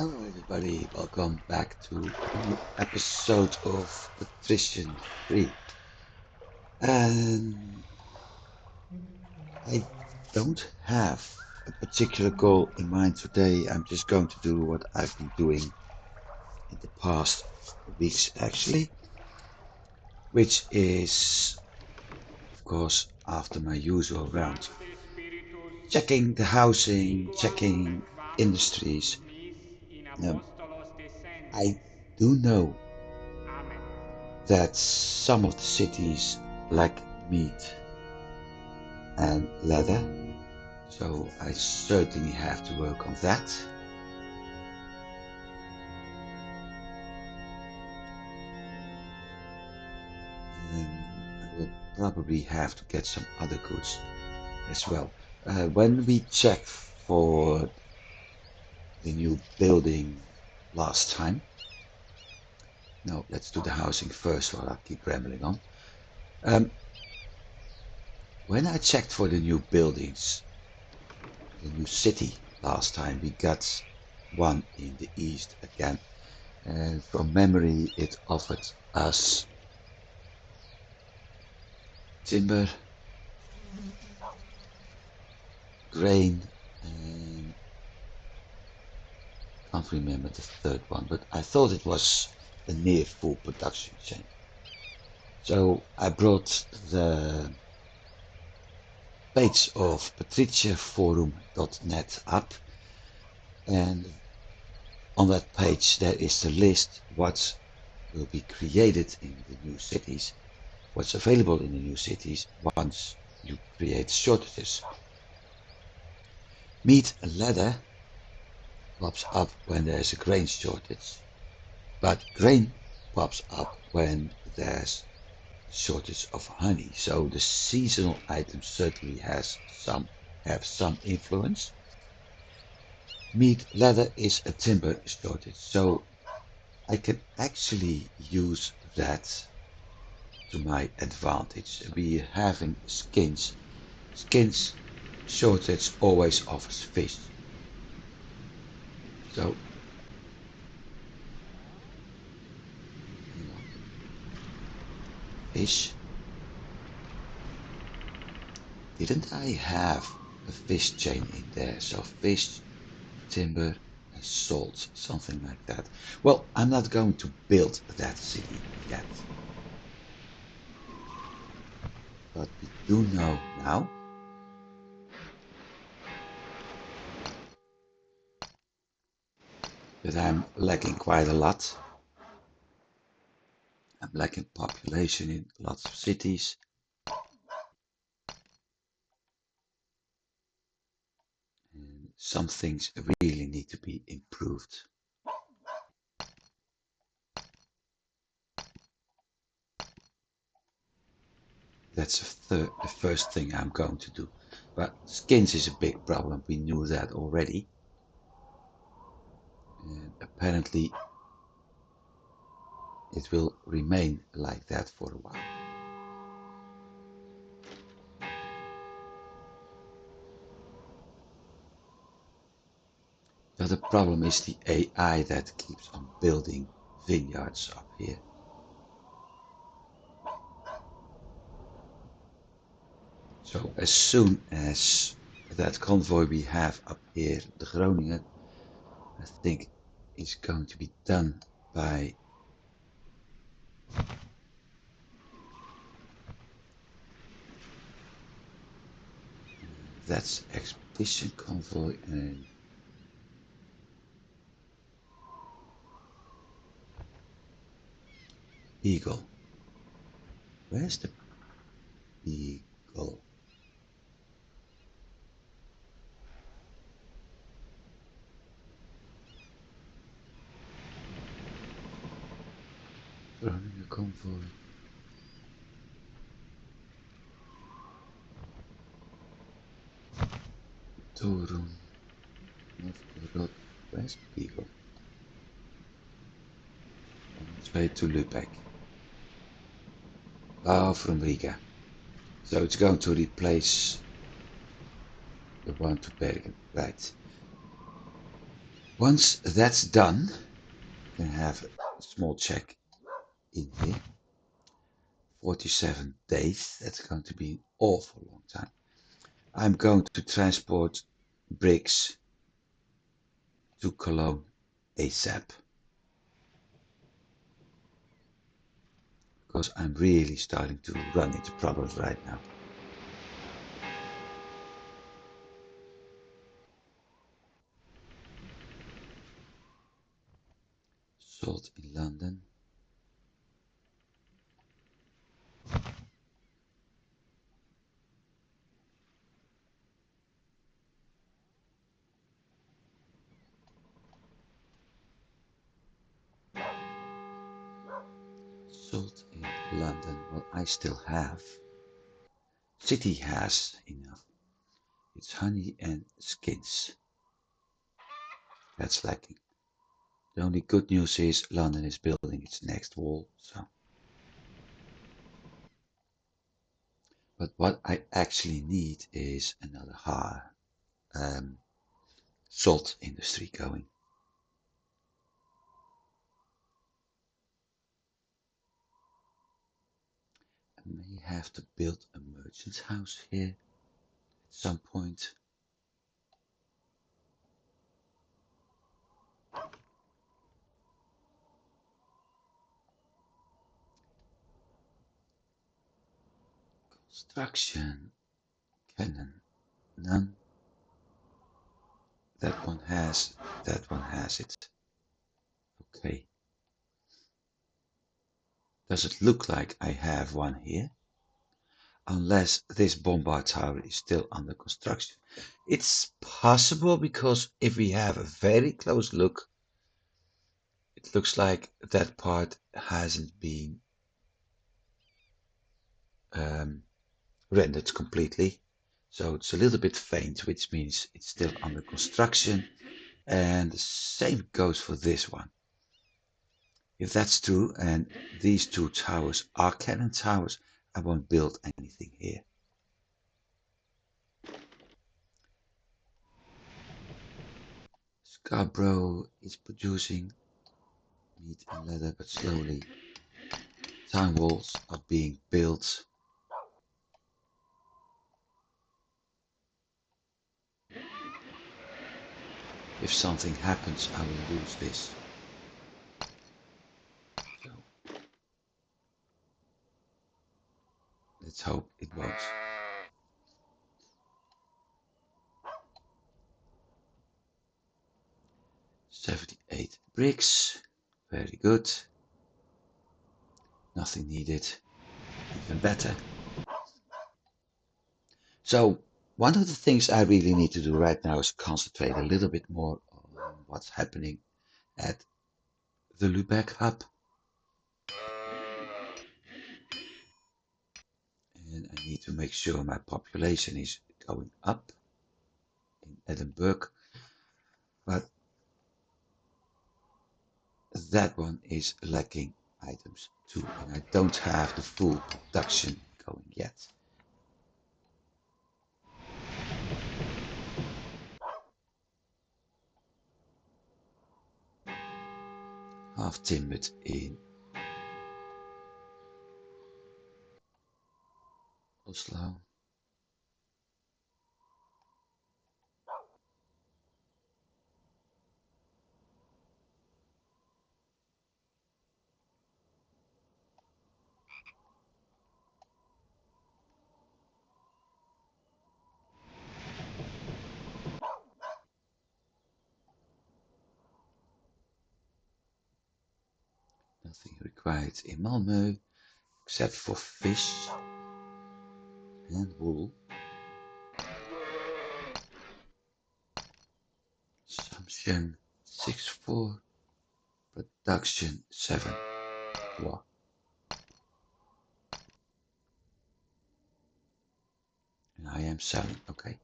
Hello everybody, welcome back to a new episode of Patrician 3. And I don't have a particular goal in mind today. I'm just going to do what I've been doing in the past weeks actually, which is of course after my usual round, checking the housing, checking industries. Um, I do know that some of the cities lack meat and leather, so I certainly have to work on that. And I will probably have to get some other goods as well. When we checked for the new building last time, no, let's do the housing first while I keep rambling on. When I checked for the new buildings, the new city last time, we got one in the east again. And from memory, it offered us timber, grain, and can't remember the third one, but I thought it was a near full production chain. So I brought the page of patriciaforum.net up, and on that page there is the list what will be created in the new cities, what's available in the new cities once you create shortages. Meat and leather pops up when there's a grain shortage, but grain pops up when there's a shortage of honey. So the seasonal items certainly have some influence. Meat, leather is a timber shortage, so I can actually use that to my advantage. We having skins. Skins shortage always offers fish. So hang on. Fish. Didn't I have a fish chain in there? So fish, timber, and salt, something like that. Well, I'm not going to build that city yet. But we do know now that I'm lacking quite a lot. I'm lacking population in lots of cities. And some things really need to be improved. That's the first thing I'm going to do. But skins is a big problem. We knew that already. And apparently it will remain like that for a while. The other problem is the AI that keeps on building vineyards up here. So as soon as that convoy we have up here, the Groningen, I think is going to be done by that's expedition convoy and Eagle. Where's the Eagle? Running a convoy. Torun. Novgorod. Where's Eagle? On its way to Lübeck. Oh, from Riga. So it's going to replace the one to Bergen, right? Once that's done, you can have a small check in here. 47 days, that's going to be an awful long time. I'm going to transport bricks to Cologne ASAP. Because I'm really starting to run into problems right now. Salt in London. Salt in London. Well, I still have. City has enough. It's honey and skins. That's lacking. The only good news is London is building its next wall, so. But what I actually need is another salt industry going. I may have to build a merchant's house here at some point. Construction, cannon, none. That one has it. Okay. Does it look like I have one here? Unless this bombard tower is still under construction. It's possible because if we have a very close look, it looks like that part hasn't been rendered completely. So it's a little bit faint, which means it's still under construction. And the same goes for this one. If that's true, and these two towers are cannon towers, I won't build anything here. Scarborough is producing meat and leather, but slowly. Town walls are being built. If something happens, I will lose this. So, let's hope it won't. 78 bricks. Very good. Nothing needed. Even better. So, one of the things I really need to do right now is concentrate a little bit more on what's happening at the Lübeck hub. And I need to make sure my population is going up in Edinburgh. But that one is lacking items too, and I don't have the full production going yet. Half timbered in Oslo. Nothing required in Malmö except for fish and wool. Consumption 6.4, production 7. Wow. And I am selling, okay.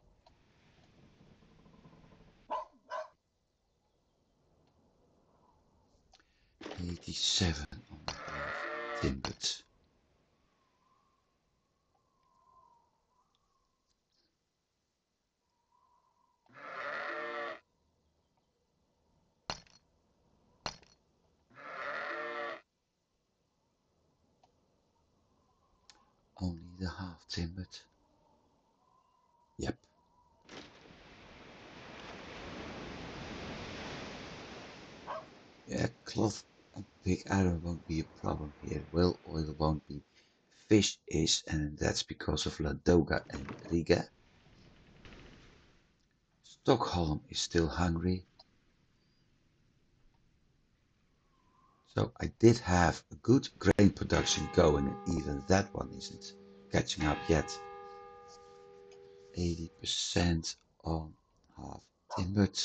87 on the timbered. half timbered. Yep. Yeah, cloth and pig iron won't be a problem here. Well, oil won't be. Fish is, and that's because of Ladoga and Riga. Stockholm is still hungry. So I did have a good grain production going, and even that one isn't catching up yet. 80% on half timbered.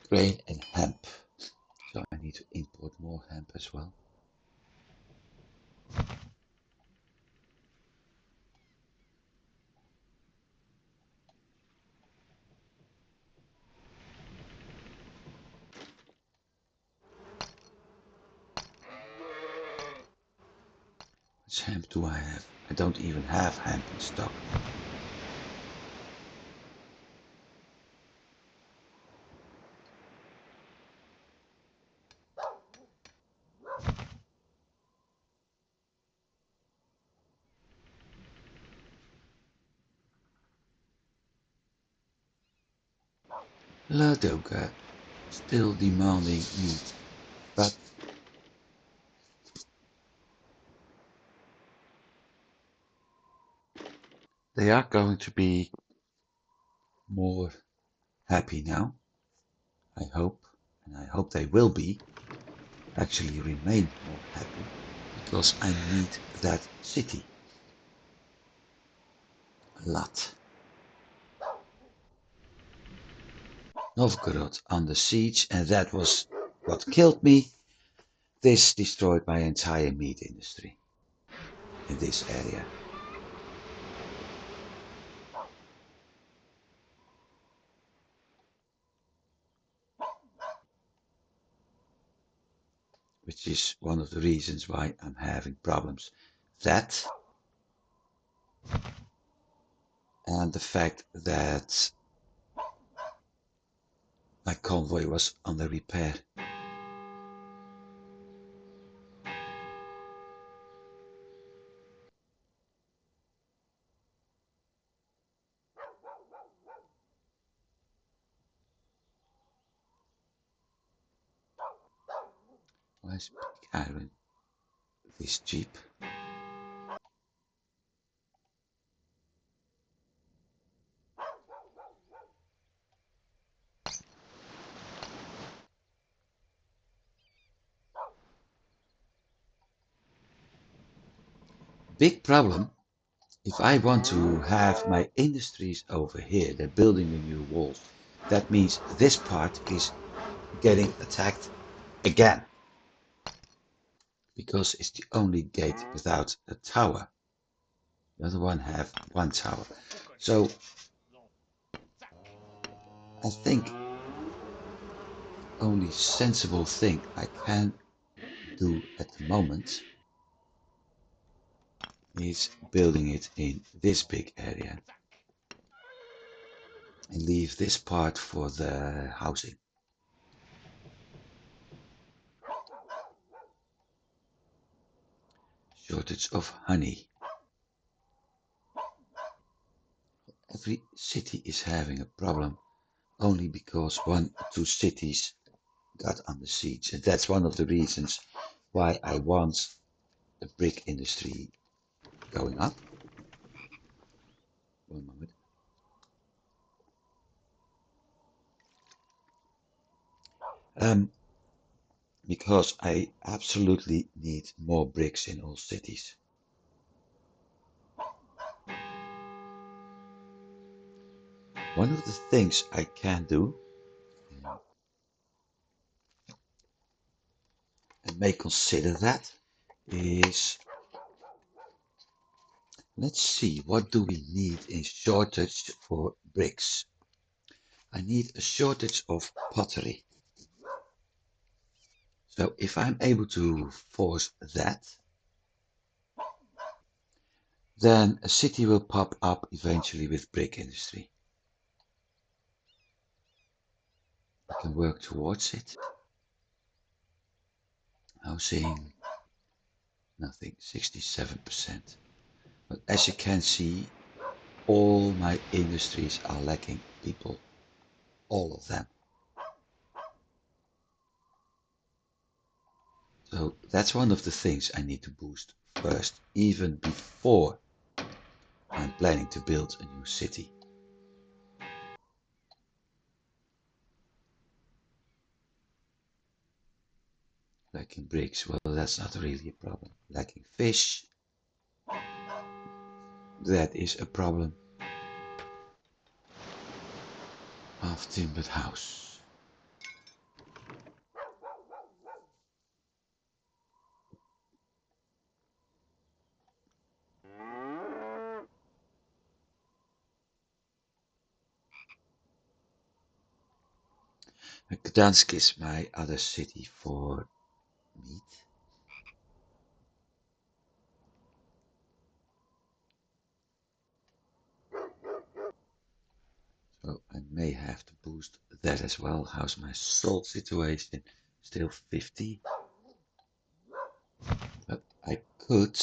Grain and hemp. So I need to import more hemp as well. Which hemp do I have? I don't even have hemp in stock. Ladoga still demanding meat, but they are going to be more happy now. I hope, and I hope they will be, actually remain more happy, because I need that city a lot. Novgorod under siege, and that was what killed me. This destroyed my entire meat industry in this area. Which is one of the reasons why I'm having problems. That and the fact that my convoy was under repair. Why is pig iron this cheap? Big problem. If I want to have my industries over here, they're building the new walls. That means this part is getting attacked again. Because it's the only gate without a tower. The other one have one tower. So I think only sensible thing I can do at the moment is building it in this big area and leave this part for the housing. Shortage of honey. Every city is having a problem only because one or two cities got under siege, and that's one of the reasons why I want the brick industry going up. One moment. Because I absolutely need more bricks in all cities. One of the things I can do, and may consider that, is let's see, what do we need in shortage for bricks? I need a shortage of pottery. So if I'm able to force that, then a city will pop up eventually with brick industry. We can work towards it. Housing, nothing, 67%. But as you can see, all my industries are lacking people. All of them. So that's one of the things I need to boost first, even before I'm planning to build a new city. Lacking bricks, well, that's not really a problem. Lacking fish, that is a problem. Half-timbered house. Gdansk is my other city for meat. So I may have to boost that as well. How's my salt situation? Still 50. But I could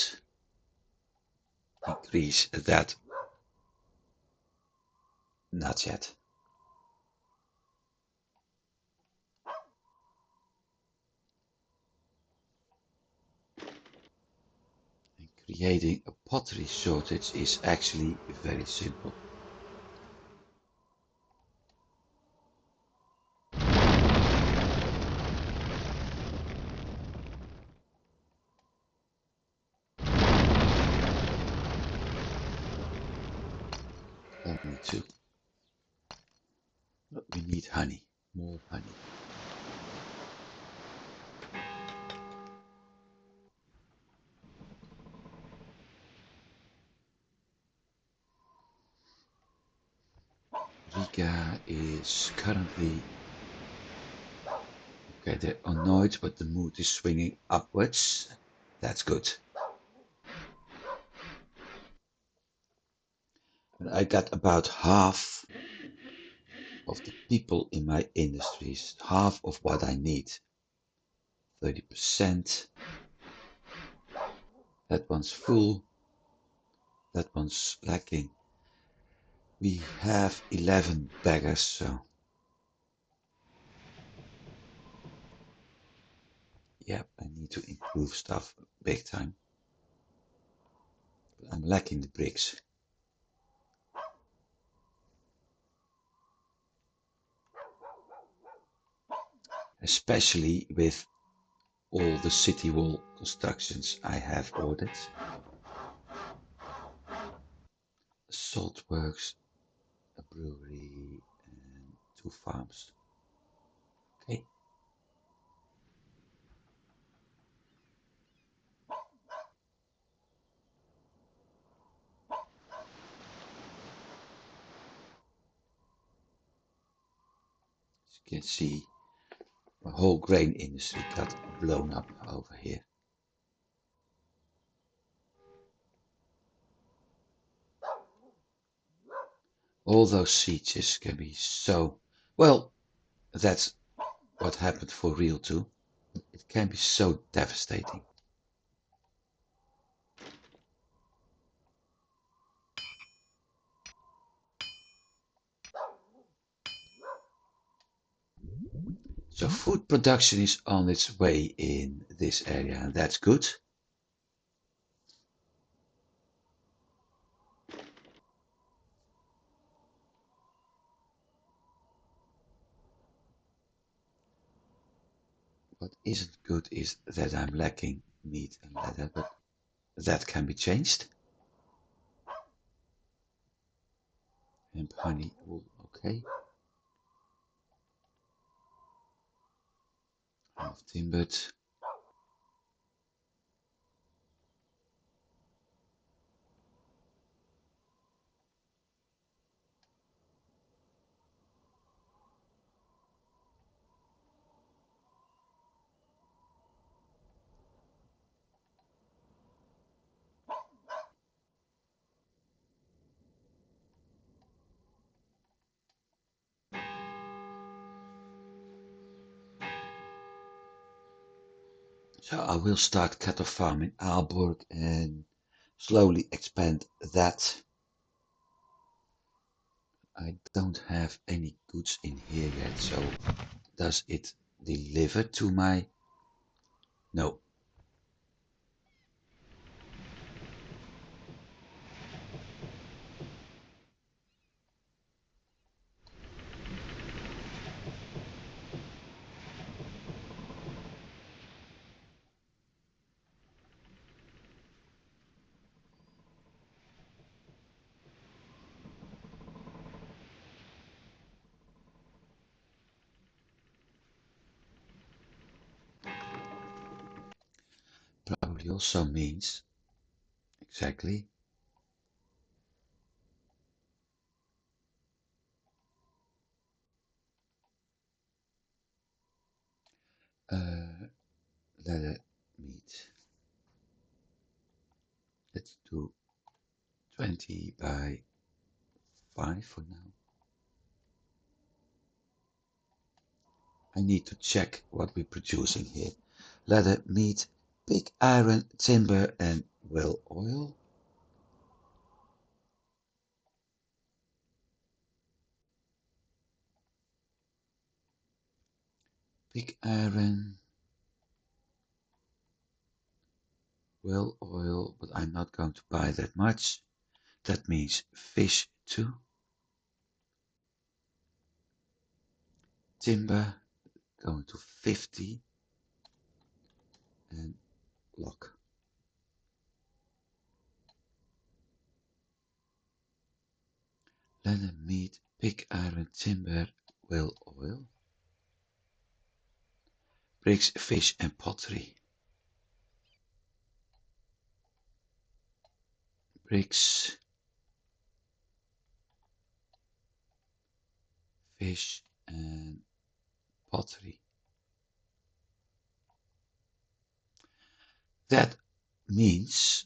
increase that. Not yet. And creating a pottery shortage is actually very simple. Only two. But we need honey. More honey. Riga is currently... Okay, they're annoyed, but the mood is swinging upwards. That's good. And I got about half of the people in my industries, half of what I need. 30%. That one's full. That one's lacking. We have 11 beggars, so... Yeah, I need to improve stuff big time. But I'm lacking the bricks. Especially with all the city wall constructions I have ordered. Salt works, a brewery, and 2 farms. Okay. As you can see, the whole grain industry got blown up over here. All those sieges can be so... Well, that's what happened for real too. It can be so devastating. So food production is on its way in this area, and that's good. What isn't good is that I'm lacking meat and leather, but that can be changed. Hemp, honey, wool, okay. Half timbered. So I will start cattle farm in Aalborg and slowly expand that. I don't have any goods in here yet, so does it deliver to my... No. Probably also means exactly leather meat. Let's do 20 by 5 for now. I need to check what we're producing here. Leather, meat, pig iron, timber, and well oil. Pig iron, well oil, but I'm not going to buy that much. That means fish too. Timber, going to 50. And lock. Leather, meat, pig iron, timber, well oil. Bricks, fish, and pottery. Bricks, fish, and pottery. That means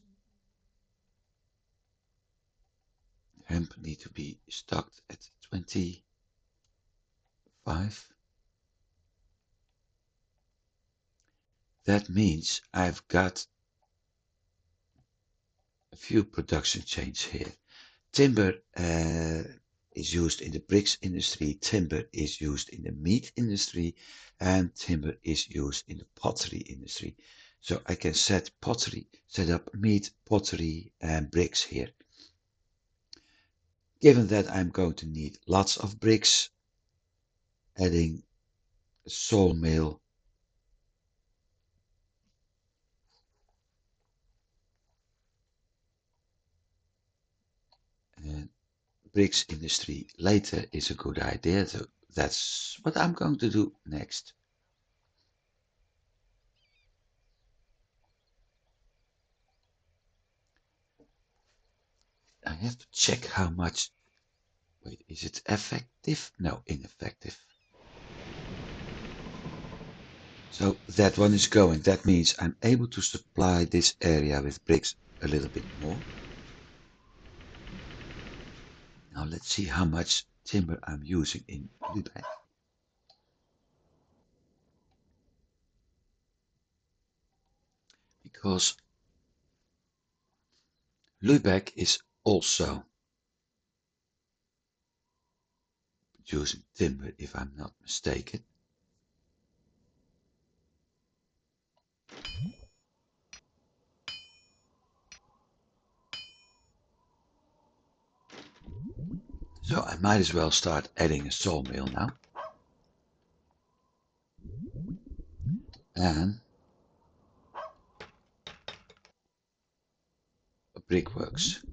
hemp need to be stocked at 25. That means I've got a few production chains here. Timber is used in the bricks industry, timber is used in the meat industry, and timber is used in the pottery industry. So I can set up meat, pottery, and bricks here. Given that I'm going to need lots of bricks, adding a sawmill and bricks industry later is a good idea. So that's what I'm going to do next. I have to check how much. Wait, is it effective? No, ineffective. So that one is going. That means I'm able to supply this area with bricks a little bit more. Now let's see how much timber I'm using in Lübeck. Because Lübeck is also producing timber, if I'm not mistaken. So I might as well start adding a sawmill now. And a brickworks.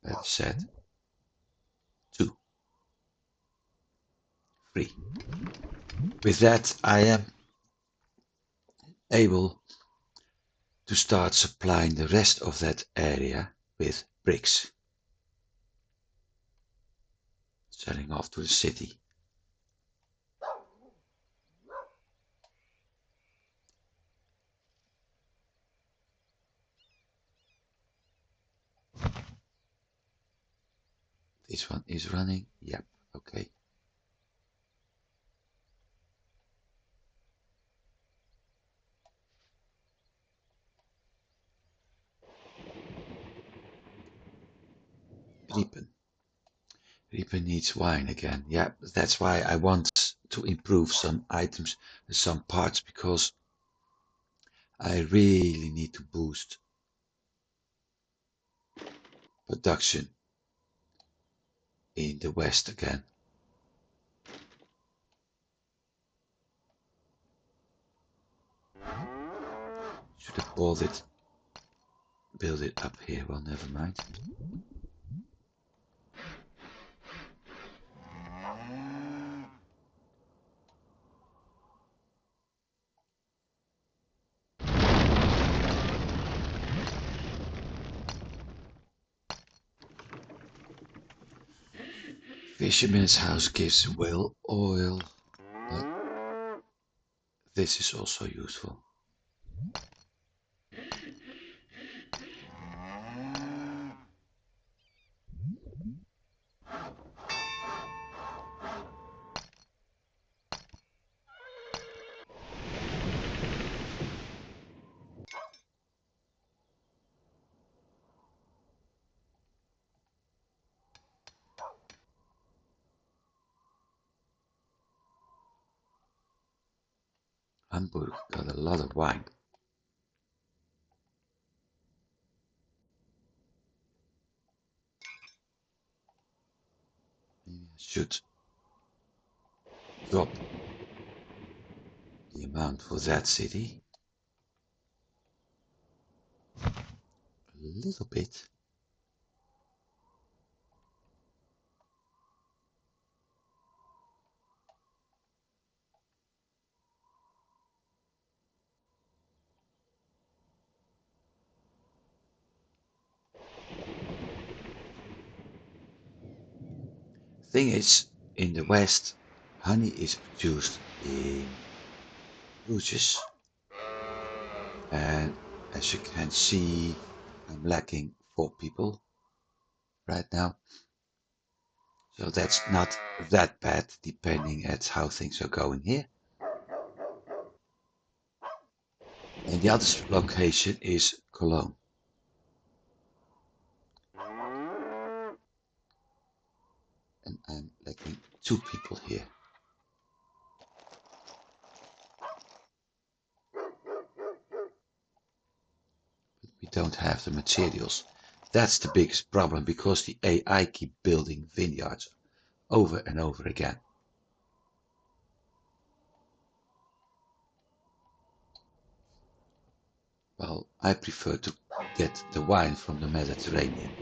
Better said, 2, 3. With that, I am able to start supplying the rest of that area with bricks. Selling off to the city. This one is running. Yep, okay. Riepen. Riepen needs wine again. Yeah, that's why I want to improve some items, some parts, because I really need to boost production in the west again. Should have build it up here. Well, never mind. Fisherman's house gives whale oil, but this is also useful. Hamburg got a lot of wine. Maybe I should drop the amount for that city a little bit. Thing is, in the west, honey is produced in Bruges, and as you can see, I'm lacking 4 people right now. So that's not that bad, depending at how things are going here. And the other location is Cologne. And I'm lacking 2 people here. But we don't have the materials. That's the biggest problem, because the AI keep building vineyards over and over again. Well, I prefer to get the wine from the Mediterranean.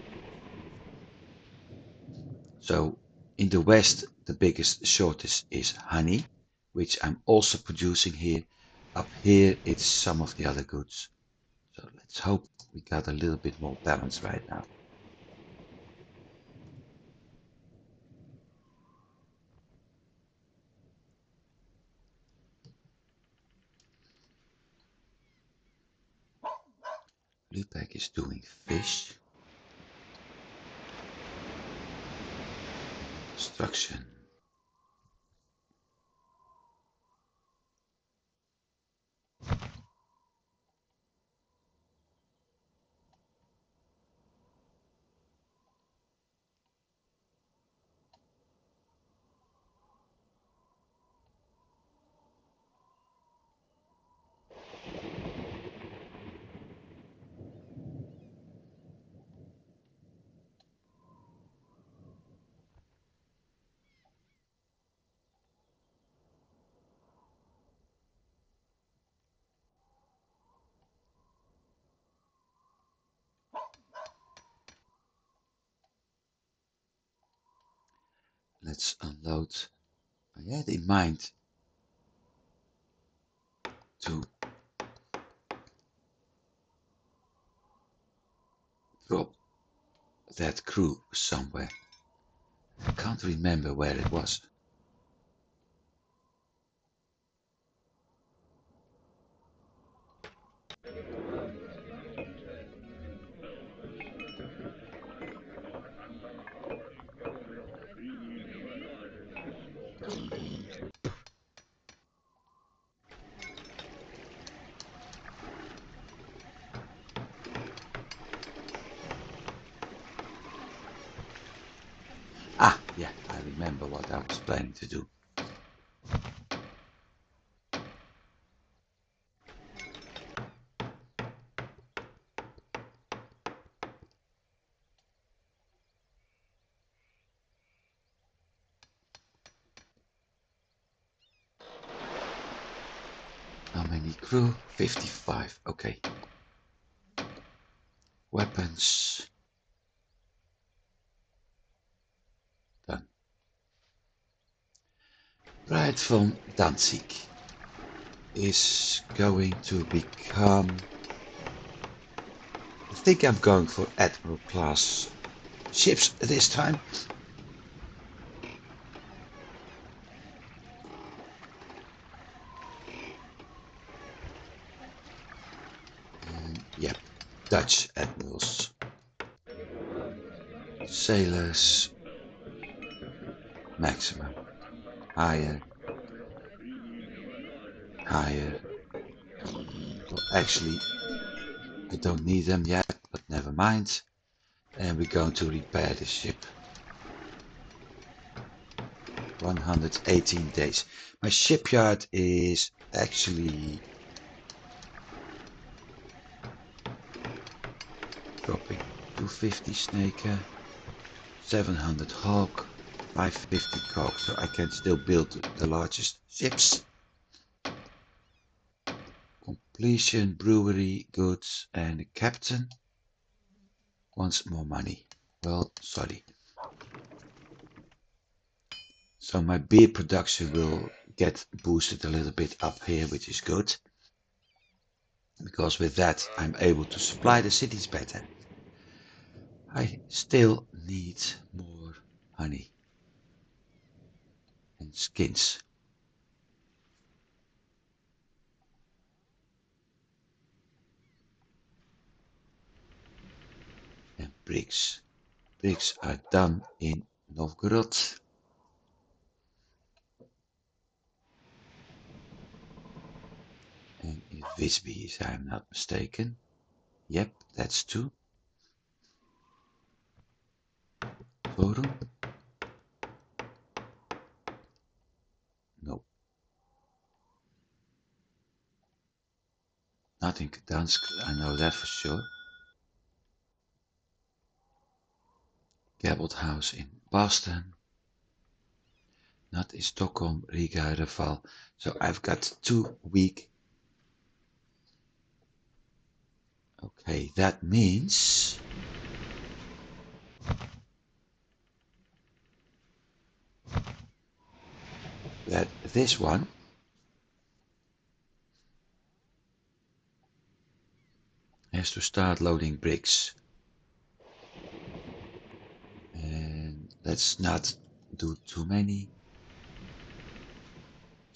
So in the west, the biggest shortage is honey, which I'm also producing here. Up here, it's some of the other goods. So let's hope we got a little bit more balance right now. Lübeck is doing fish. Construction. Let's unload. I had in mind to drop that crew somewhere. I can't remember where it was. Yeah, I remember what I was planning to do. How many crew? 55. Okay. Weapons. Done. Right from Danzig is going to become... I think I'm going for Admiral class ships this time. Yep, Dutch admirals. Sailors. Maximum. Higher. Higher. Well, actually, I don't need them yet, but never mind. And we're going to repair the ship. 118 days. My shipyard is actually dropping. 250 Snaker, 700 Hawk, 550 Coke, so I can still build the largest ships. Completion, brewery, goods, and the captain wants more money. Well, sorry. So my beer production will get boosted a little bit up here, which is good. Because with that, I'm able to supply the cities better. I still need more honey and skins. And bricks. Bricks are done in Novgorod. And in Visby, if I'm not mistaken. Yep, that's two. Forum? No. Not in Gdansk, I know that for sure. Gabbard House in Boston. Not in Stockholm, Riga, Reval. So I've got 2 weeks. Okay, that means that this one has to start loading bricks. And let's not do too many.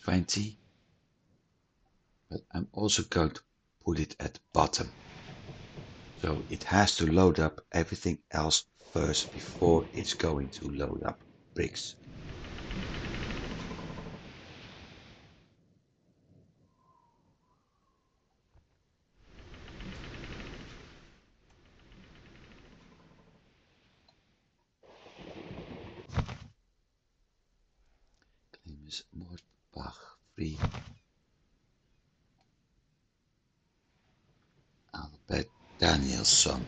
20. But I'm also going to put it at the bottom. So it has to load up everything else first before it's going to load up bricks. Klimus Moordbach free. Albert Danielsson.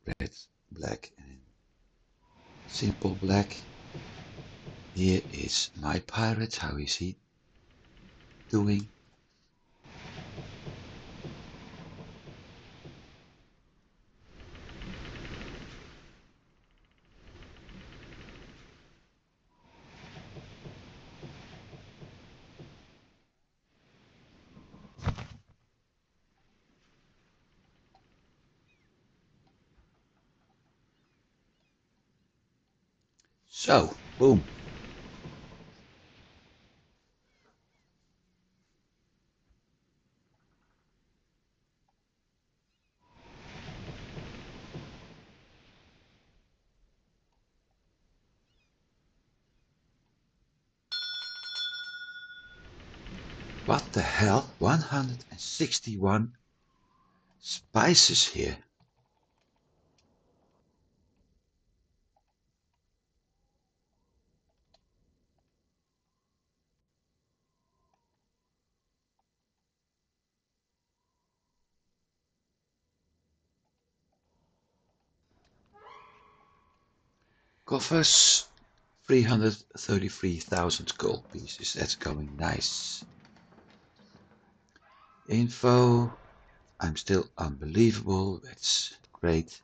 Red, black, and simple black. Here is my pirate. How is he doing? So, boom. What the hell? 161 spices here. Coffers, 333,000 gold pieces. That's going nice. Info, I'm still unbelievable. That's great.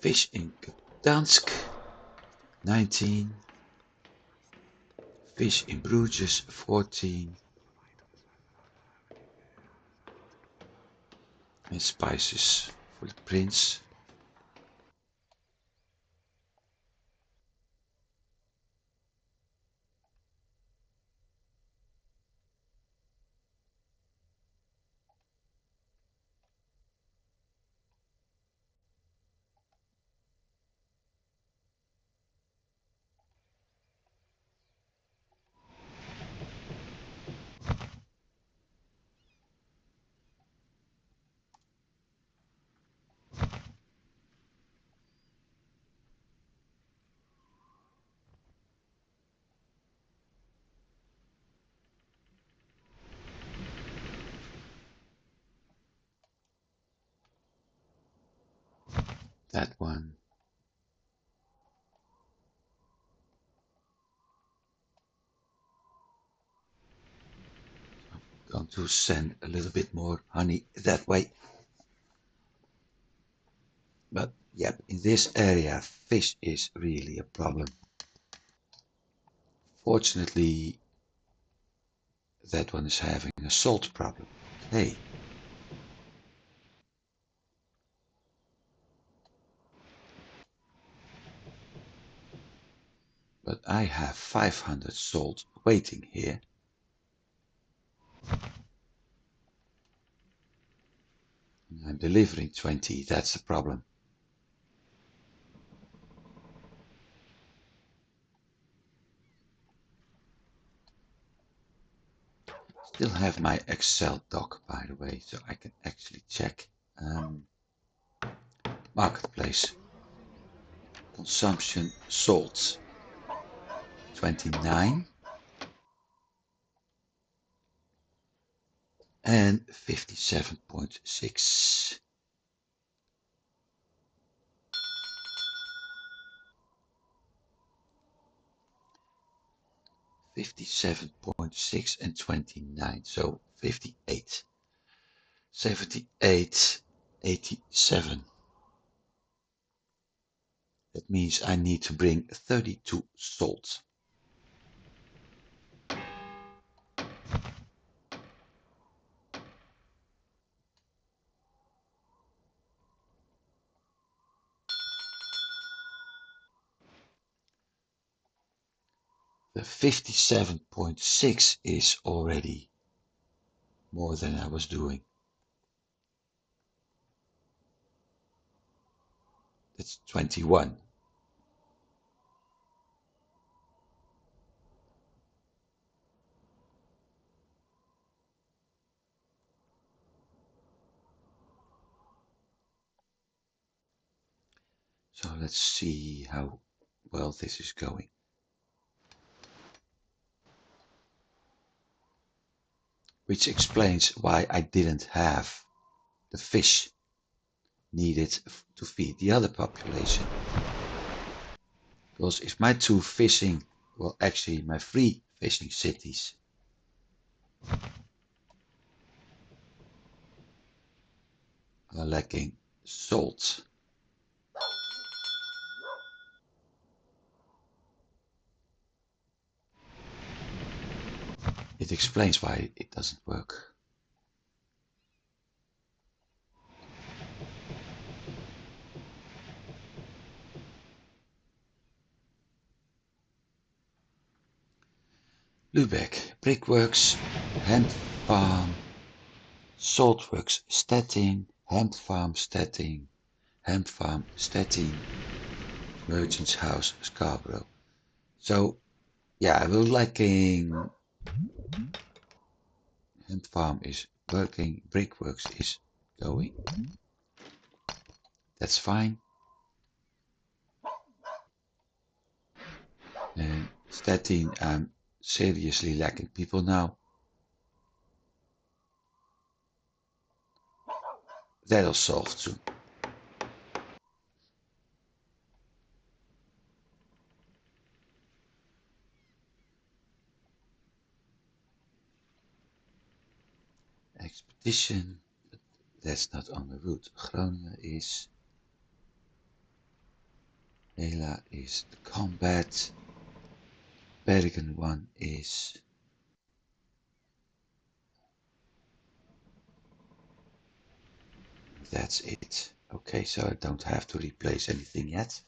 Fish in Gdansk, 19. Fish in Bruges, 14. And spices for the prince. That one. I'm going to send a little bit more honey that way. But yep, in this area, fish is really a problem. Fortunately, that one is having a salt problem. Okay. But I have 500 salt waiting here. And I'm delivering 20, that's the problem. Still have my Excel doc, by the way, so I can actually check. Marketplace. Consumption salt. 29. And 57.6. 57.6 and 29, so 58. 78, 87. That means I need to bring 32 salt. The 57.6 is already more than I was doing. That's 21. So let's see how well this is going. Which explains why I didn't have the fish needed to feed the other population. Because if my two fishing, well actually my three fishing cities are lacking salt, it explains why it doesn't work. Lübeck, brickworks, hemp farm, saltworks, Stettin, hemp farm, Stettin, hemp farm, Stettin, merchant's house, Scarborough. So yeah, we're lacking. Hemp farm is working, brickworks is going. That's fine. And Stettin, I'm seriously lacking people now. That'll solve soon. Expedition, but that's not on the route. Groningen is. Hela is the combat. Bergen one is. That's it. Okay, so I don't have to replace anything yet.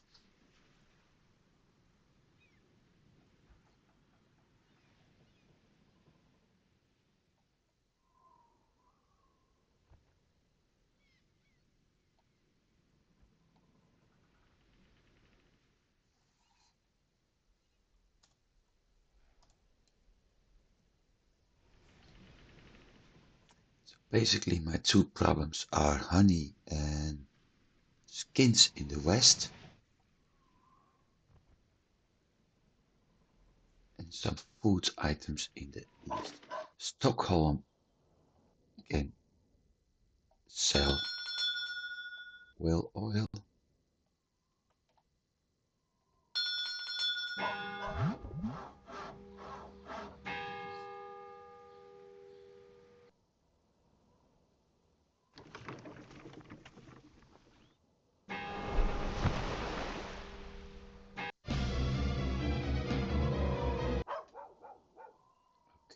So basically my two problems are honey and skins in the west. And some food items in the east. Stockholm can sell whale oil.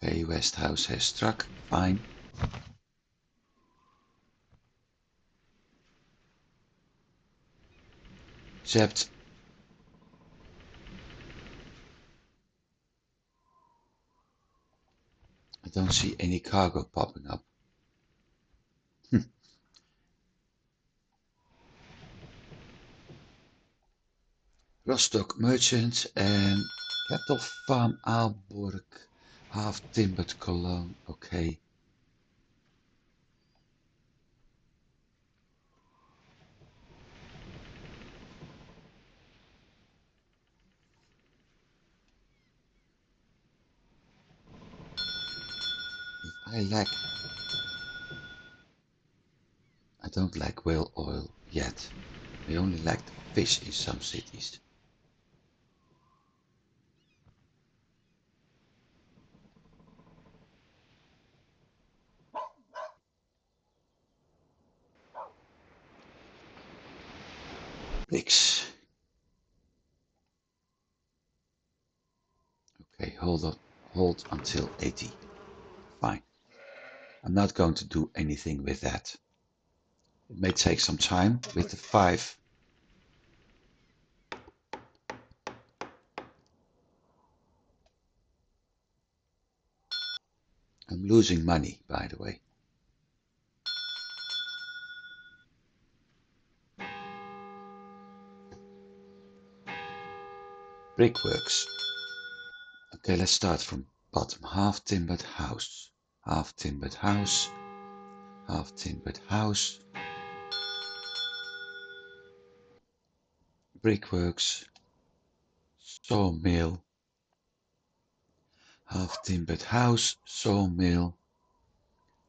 Okay, West House has struck, fine. Except I don't see any cargo popping up. Rostock Merchant and Cattle Farm Aalborg, half timbered Cologne, okay. If I don't lack whale oil yet. I only lack the fish in some cities. Bricks. Okay, hold until 80. Fine. I'm not going to do anything with that. It may take some time with the 5. I'm losing money, by the way. Brickworks. Okay, let's start from bottom. Half timbered house. Half timbered house. Half timbered house. Brickworks. Sawmill. Half timbered house. Sawmill.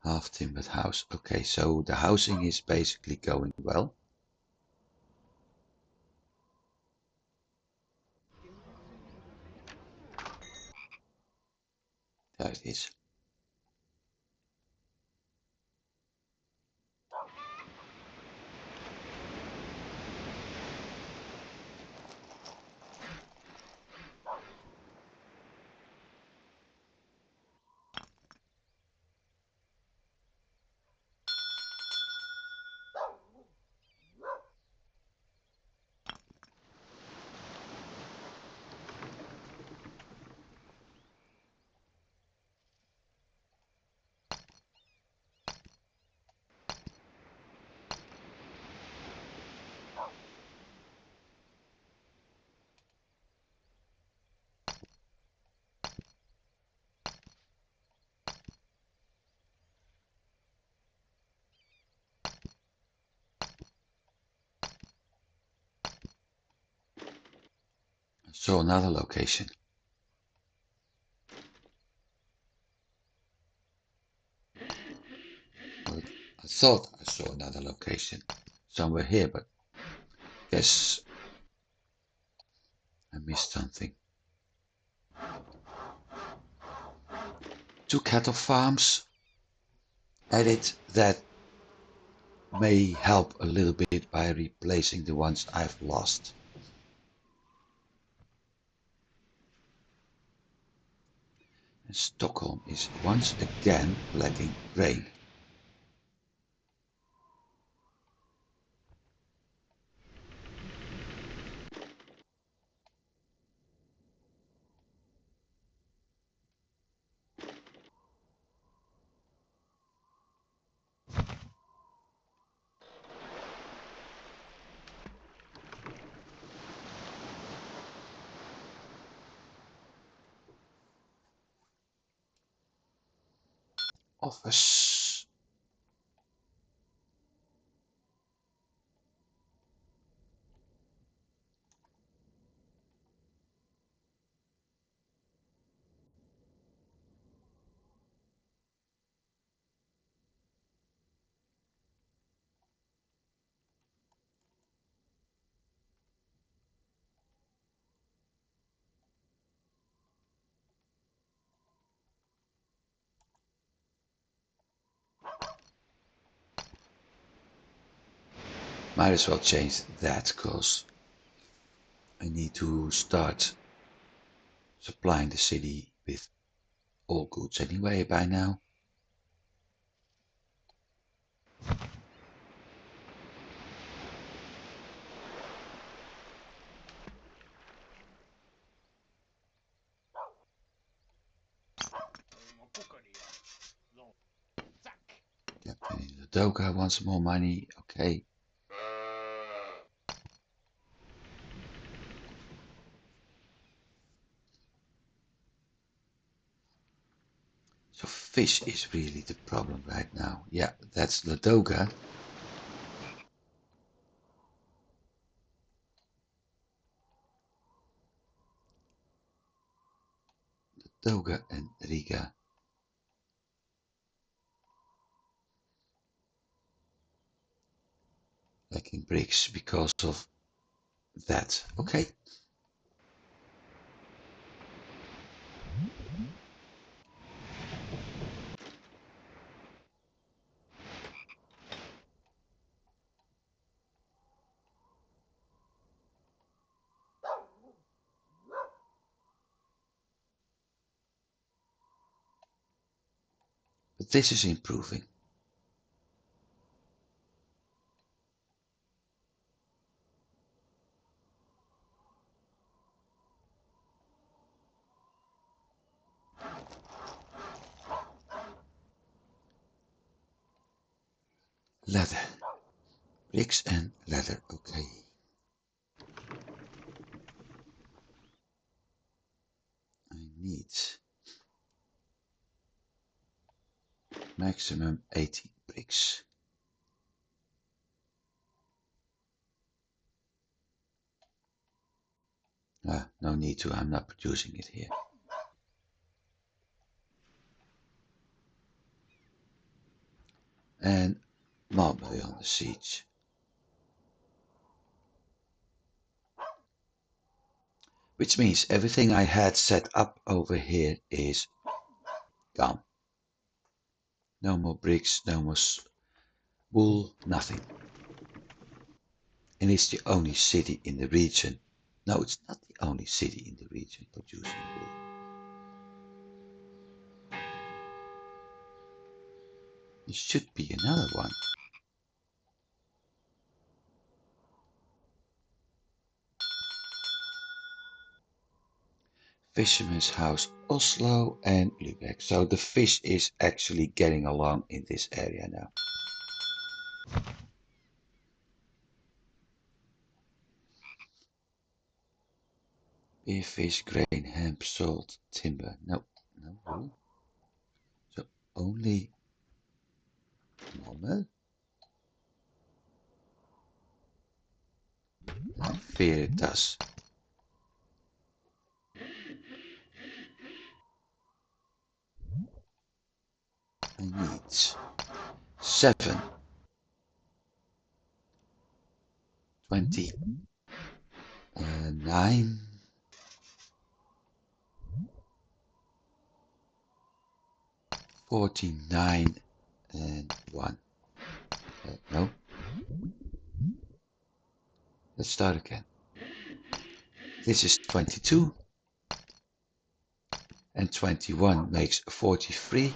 Half timbered house. Okay, so the housing is basically going well. There it is. So another location. Well, thought I saw another location somewhere here, but guess I missed something. 2 cattle farms added that may help a little bit by replacing the ones I've lost. And Stockholm is once again lacking grain. Office. Might as well change that, because I need to start supplying the city with all goods anyway by now. Captain Ladoga wants more money. Okay. So fish is really the problem right now. Yeah, that's Ladoga. Ladoga and Riga. Lacking bricks because of that. Okay. But this is improving. Leather. Bricks and leather. Okay. I need maximum 80 bricks. No need to, I'm not producing it here. And Malmö on the siege. Which means everything I had set up over here is gone. No more bricks, no more wool, nothing. And it's the only city in the region. No, it's not the only city in the region producing wool. There should be another one. Fisherman's House Oslo and Lübeck. So the fish is actually getting along in this area now. Beer, fish, grain, hemp, salt, timber. No, no wool. So only Malmö. I fear it does. I need 7 29, 49 and 1. No, let's start again. This is 22 and 21 makes 43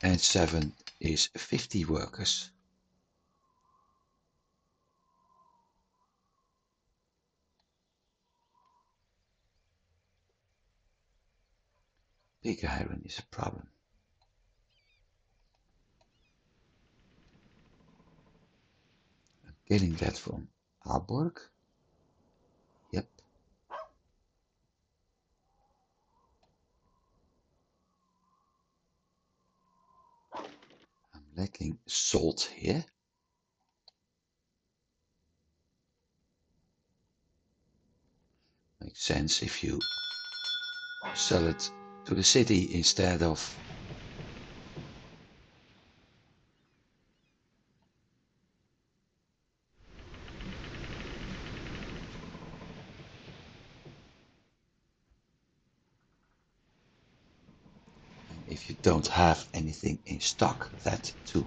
and 7 is 50 workers. Pig iron is a problem. I'm getting that from Aalborg. Yep. I'm lacking salt here. Makes sense if you sell it to the city instead of if you don't have anything in stock, that too.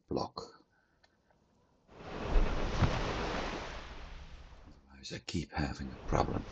Block. Otherwise I keep having a problem.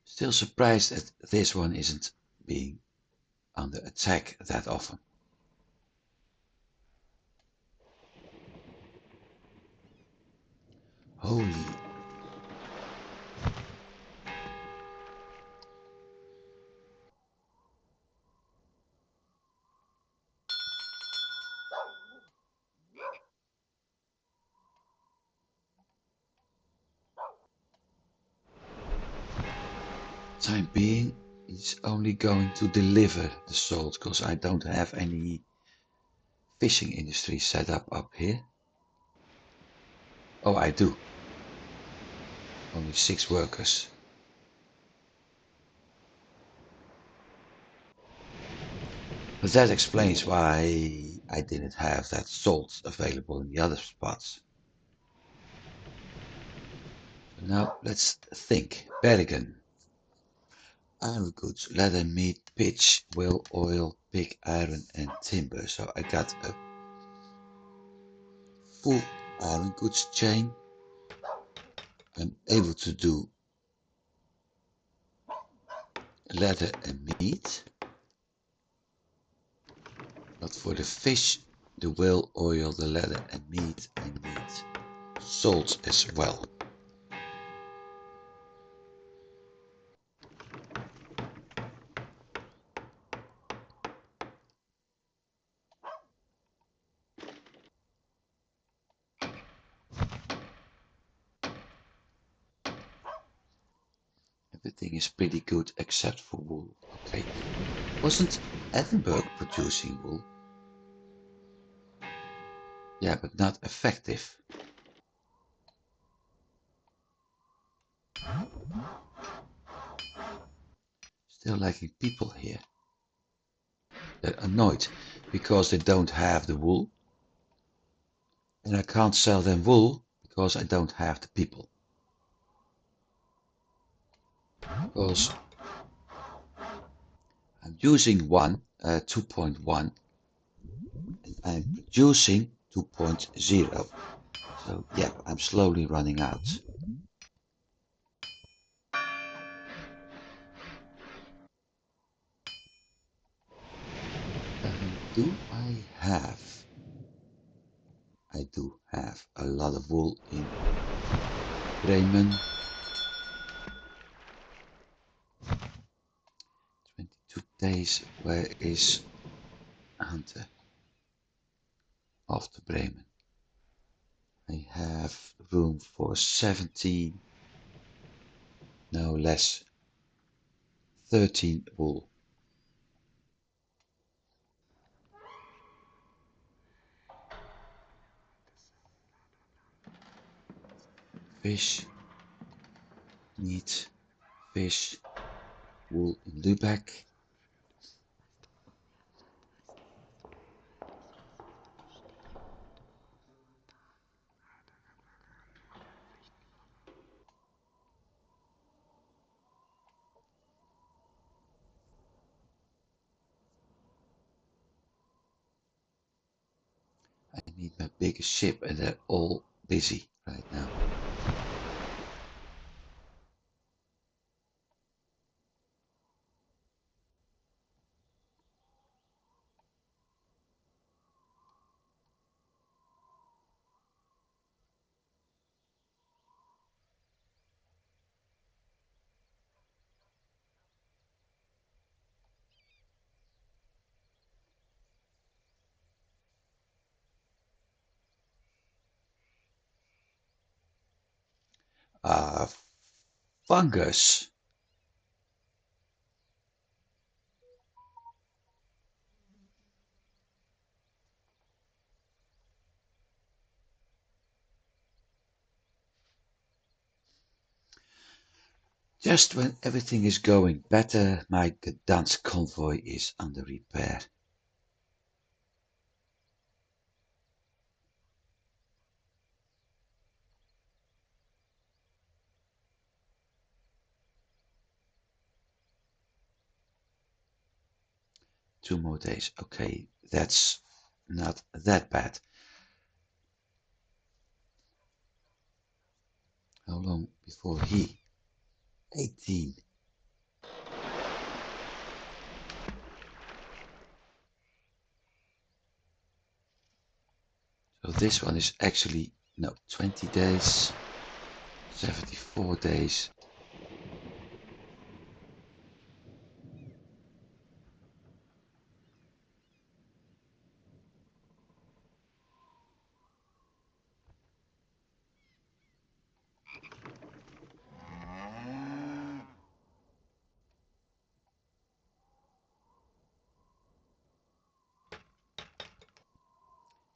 Still surprised that this one isn't being under attack that often. Holy. Time being, it's only going to deliver the salt because I don't have any fishing industry set up here. Oh, I do. Only 6 workers. But that explains why I didn't have that salt available in the other spots. So now let's think. Bergen. Iron goods, leather, meat, pitch, whale oil, pig iron and timber. So I got a full iron goods chain. I'm able to do leather and meat. But for the fish, the whale oil, the leather and meat, I need salt as well. Everything is pretty good except for wool. Okay. Wasn't Edinburgh producing wool? Yeah, but not effective. Still lacking people here. They're annoyed because they don't have the wool. And I can't sell them wool because I don't have the people. Because I'm using 2.1 and I'm producing 2.0. So yeah, I'm slowly running out. Do I have? I do have a lot of wool in Bremen. 22 days. Where is Hanze? After Bremen. I have room for 17, no less, 13 wool. Fish, meat, fish, wool in Lübeck. I need my biggest ship and they're all busy right now. Uh, Fungus. Just when everything is going better, my Gdansk convoy is under repair. Two more days. Okay, that's not that bad. How long before he? 18. So this one is actually, no, 20 days, 74 days.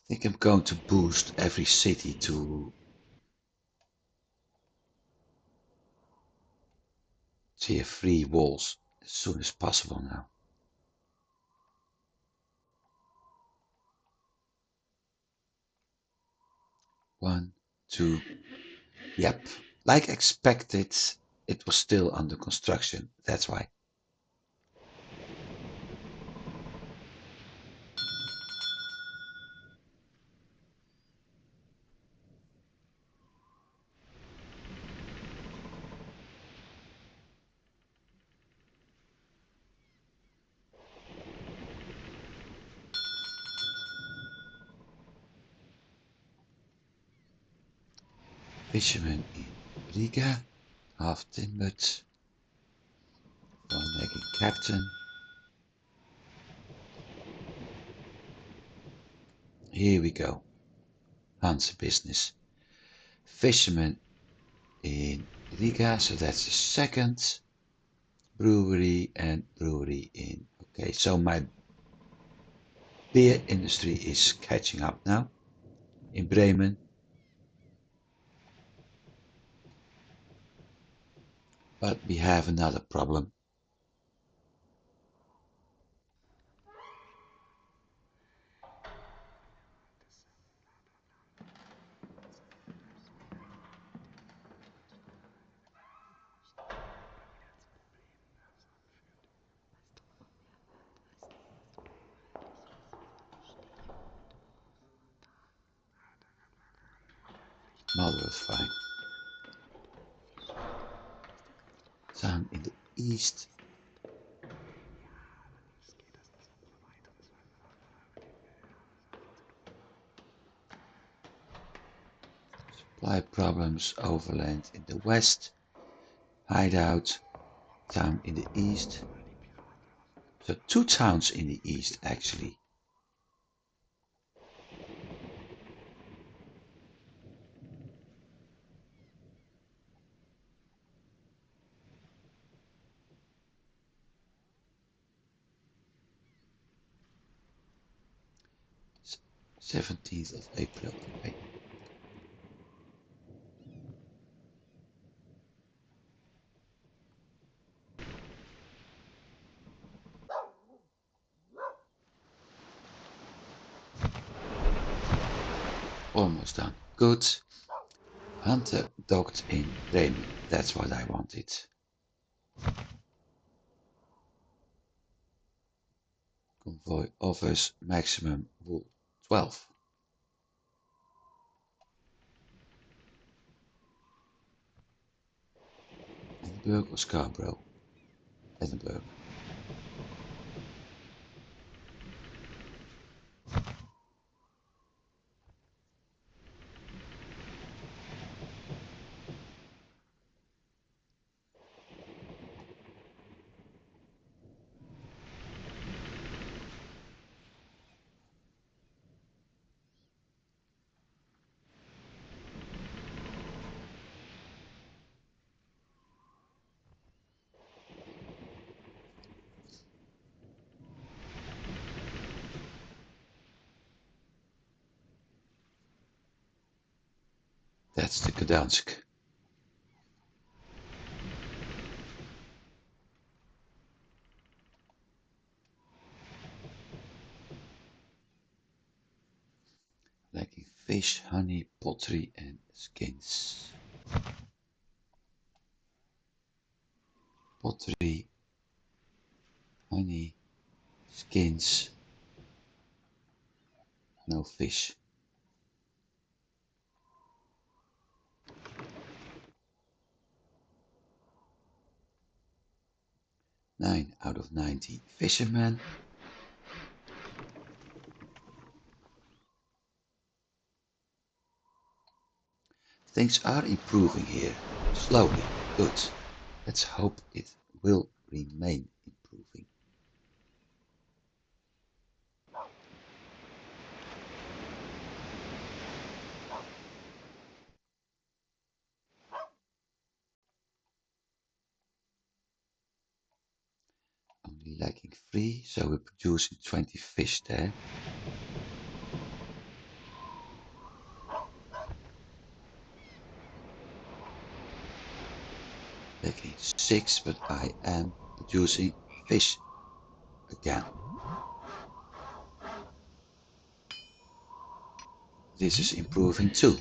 I think I'm going to boost every city to tier 3 walls as soon as possible now. One, two, yep. Like expected, it was still under construction, that's why. Fisherman in Riga, half timbered, one making captain. Here we go. Hanze business. Fisherman in Riga, so that's the second. brewery and brewery in. Okay, so my beer industry is catching up now in Bremen. But we have another problem. Mother is fine. Down in the east. Supply problems overland in the west. Hideout town in the east. So 2 towns in the east actually. It's 17th of April. Okay. Almost done. Good. Hunter docked in Bremen. That's what I wanted. Convoy offers maximum wool 12. Edinburgh or Scarborough? Edinburgh. That's the Gdansk. Lacking fish, honey, pottery and skins. Pottery, honey, skins, no fish. 9 out of 90 fishermen. Things are improving here, slowly, good. Let's hope it will remain improving. Only lacking 3, so we're producing 20 fish there. Lacking 6, but I am producing fish again. This is improving too.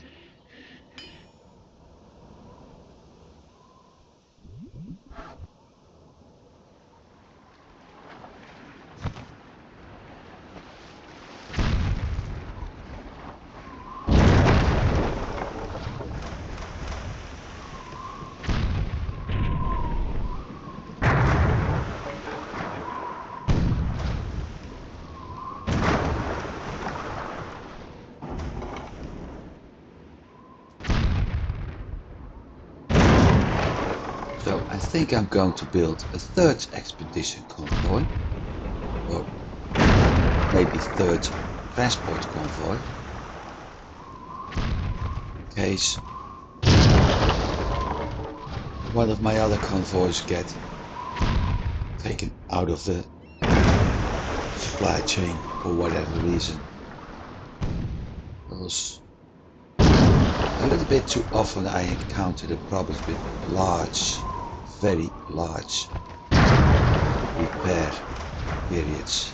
So I think I'm going to build a 3rd expedition convoy, or maybe 3rd transport convoy, in case one of my other convoys get taken out of the supply chain for whatever reason. Because a little bit too often I encounter the problems with large, very large repair periods.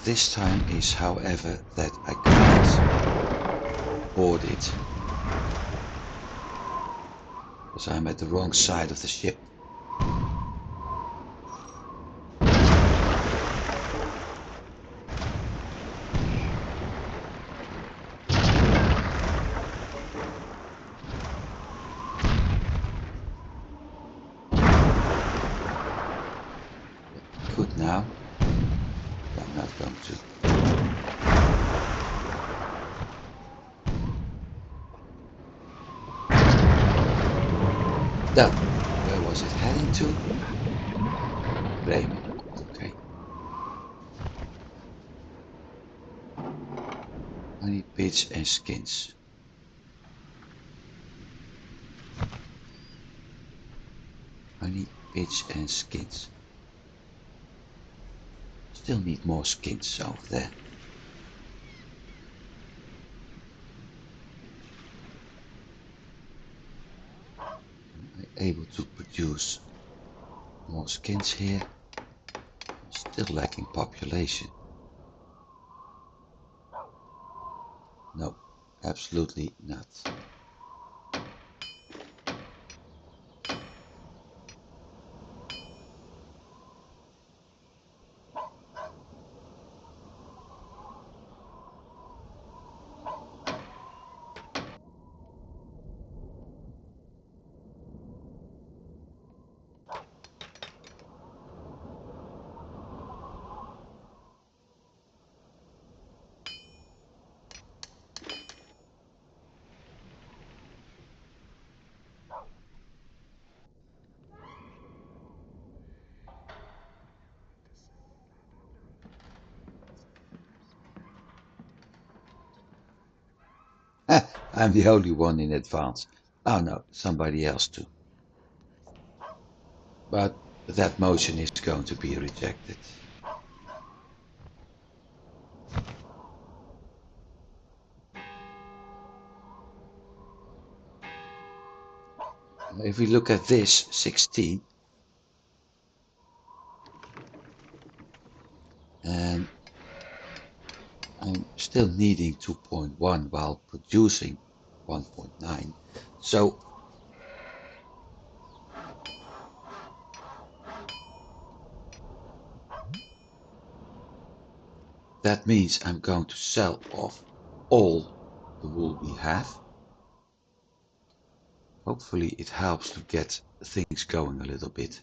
This time is, however, that I can't board it because I'm at the wrong side of the ship. Good now. I'm not going to. No, where was it heading to? Bremen. Okay. Honey, pitch and skins. Honey, pitch and skins. Still need more skins over there. I'm able to produce more skins here. Still lacking population. No, absolutely not. I'm the only one in advance. Oh no, somebody else too. But that motion is going to be rejected. If we look at this 16, and I'm still needing 2.1 while producing 1.9. So that means I'm going to sell off all the wool we have. Hopefully it helps to get things going a little bit.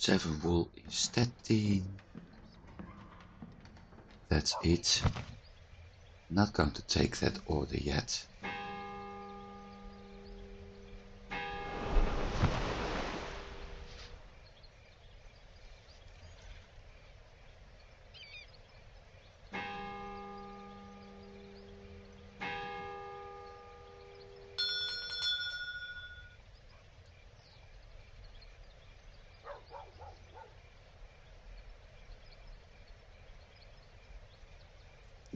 Seven wool is 13. That's it. Not going to take that order yet.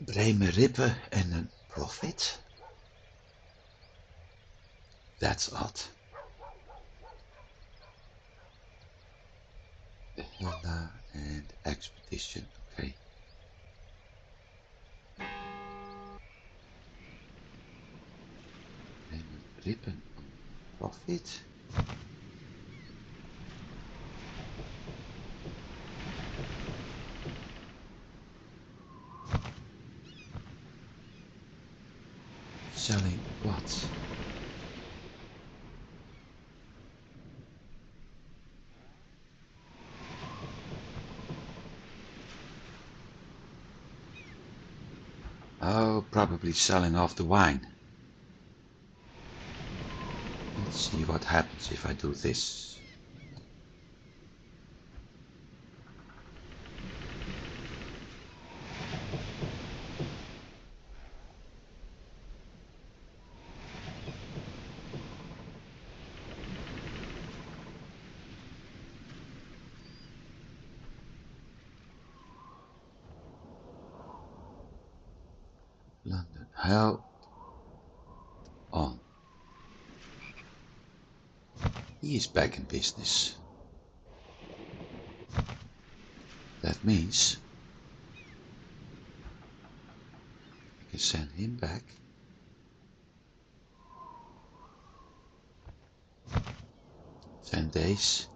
Bremen ribben en een profit? That's odd. Hella And expedition, okay. Diamond ribbon on profit. Selling what? Oh, probably selling off the wine. Let's see what happens if I do this. London, hell on. He is back in business. That means I can send him back. Ten days.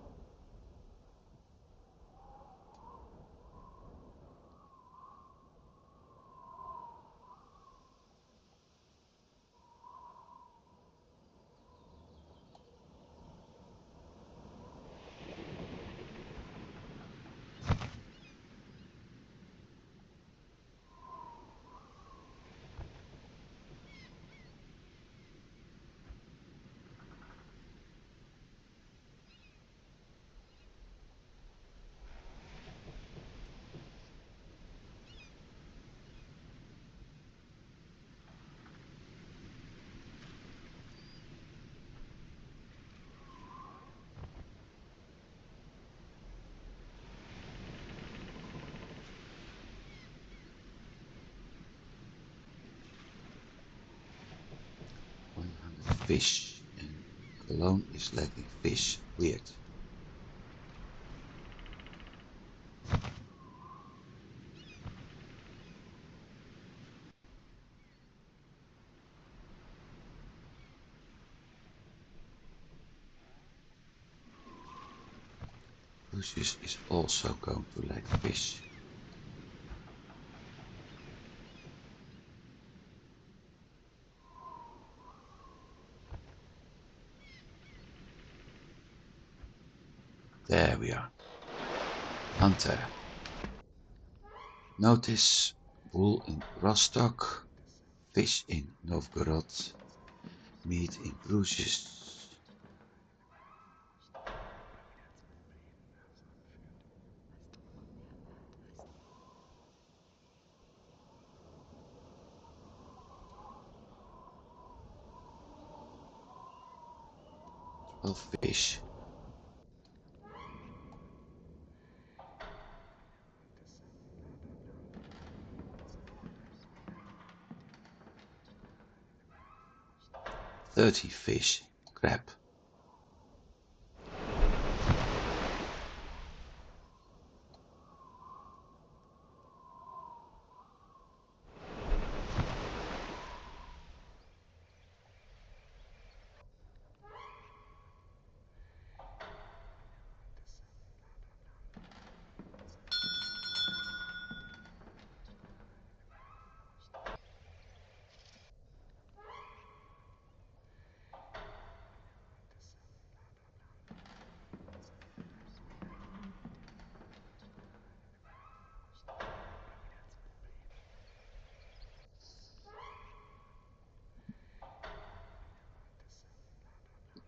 Fish, and Cologne is lacking fish. Weird. Lucius is also going to lack fish. There we are. Hanze. Notice wool in Rostock, fish in Novgorod, meat in Bruges. Well, fish. $30 fish. Crab.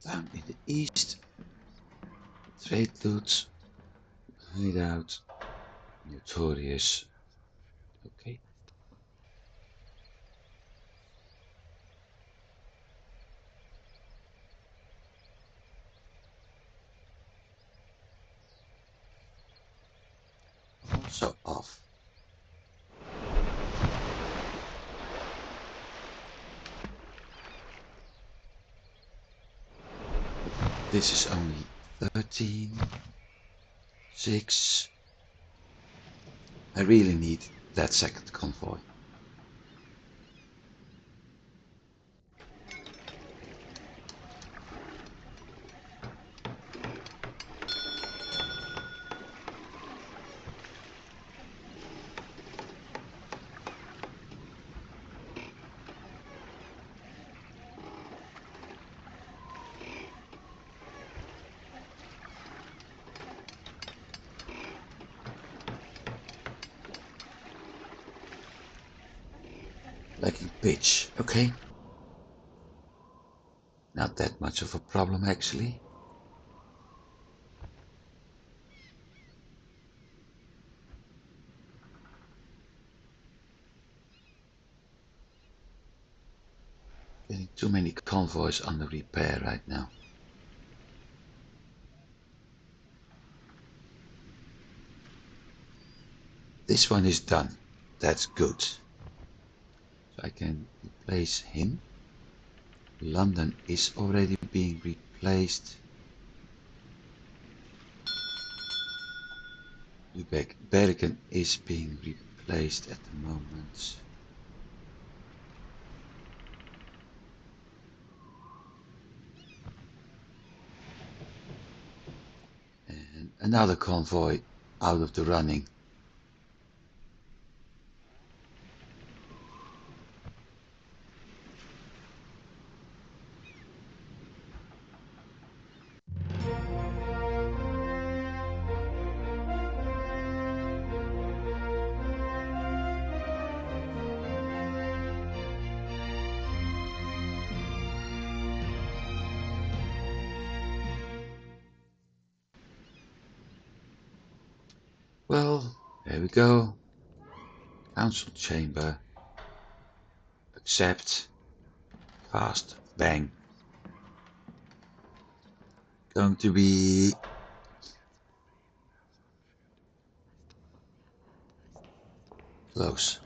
Down in the east, trade routes, hideout, notorious. Okay. Also off. This is only 13, 6, I really need that second convoy. Lacking pitch, okay. Not that much of a problem actually. Getting too many convoys under repair right now. This one is done. That's good. So I can replace him. London is already being replaced. Lübeck, Bergen is being replaced at the moment. And another convoy out of the running. Well, there we go. Council chamber. Accept. Fast. Bang. Going to be close.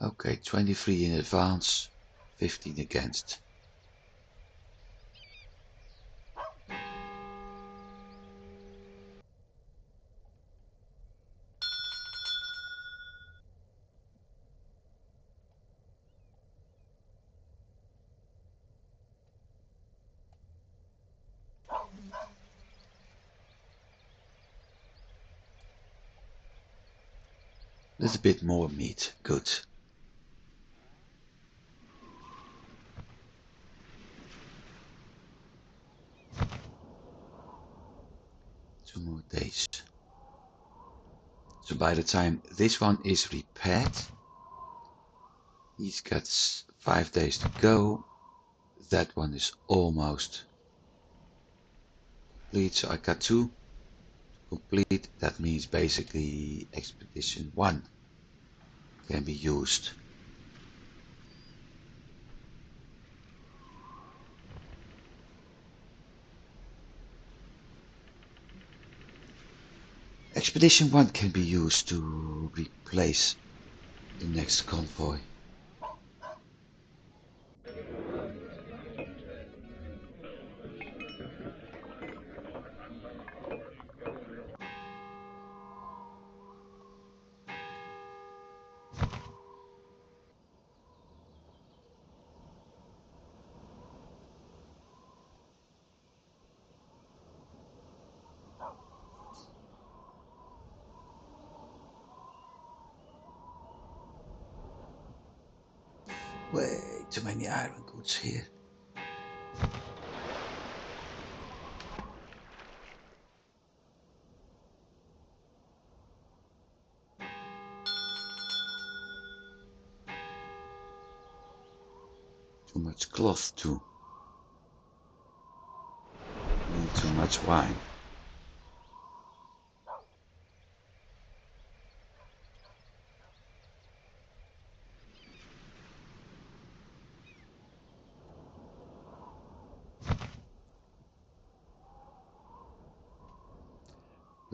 Okay, 23 in advance, 15 against. Little bit more meat, good. Two more days. So by the time this one is repaired, he's got 5 days to go. That one is almost complete, so I got 2 complete. That means basically expedition 1 can be used. Expedition 1 can be used to replace the next convoy. Way too many iron goods here. Too much cloth to move drinking too much wine.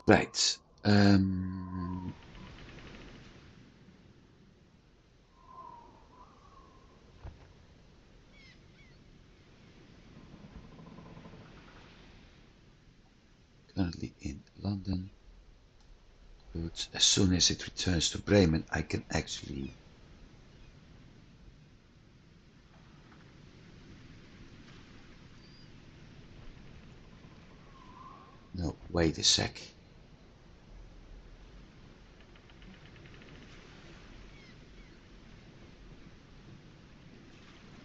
Right. Currently in London. But as soon as it returns to Bremen, I can actually no, wait a sec.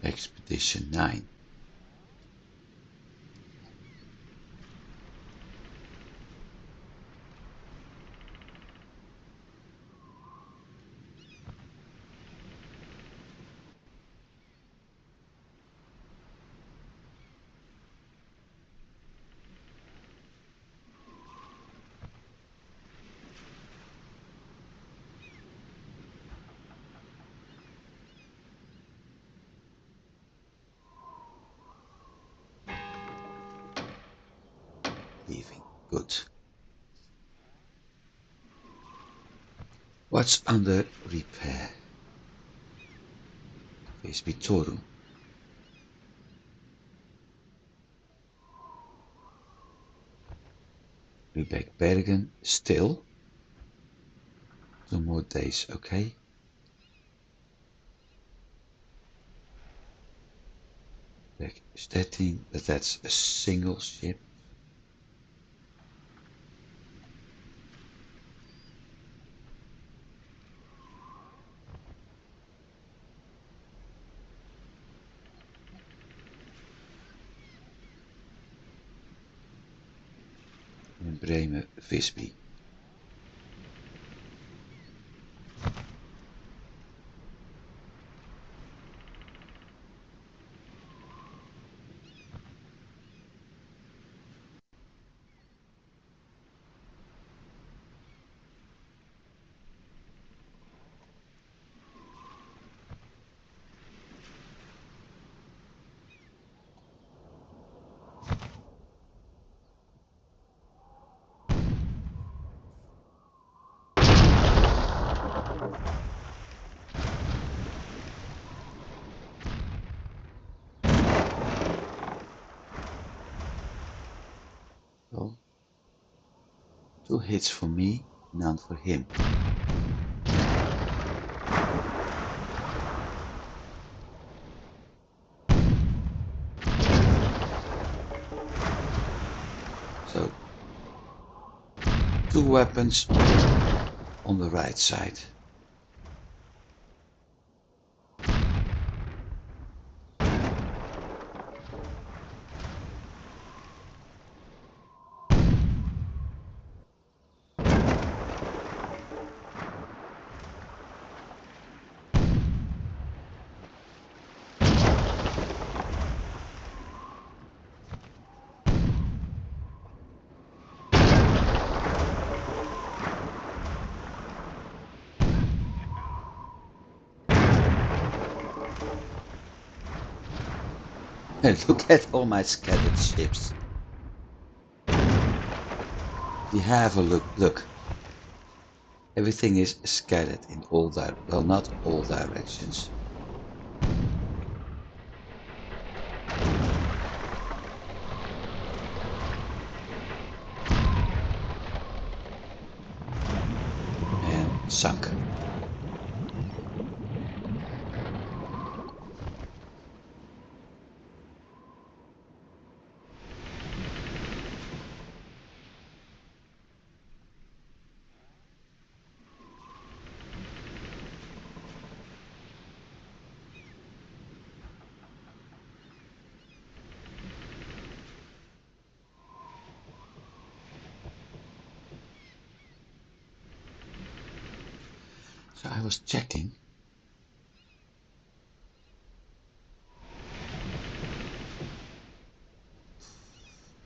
Expedition 9. Leaving. Good. What's under repair? Visby Torun. Lübeck Bergen still. 2 more days, okay. Lübeck Stettin, but that's a single ship. In Bremen, Visby. Well, 2 hits for me, none for him. So, 2 weapons on the right side. Look at all my scattered ships. If you have a look. Everything is scattered in all well, not all directions. And sunk. So I was checking.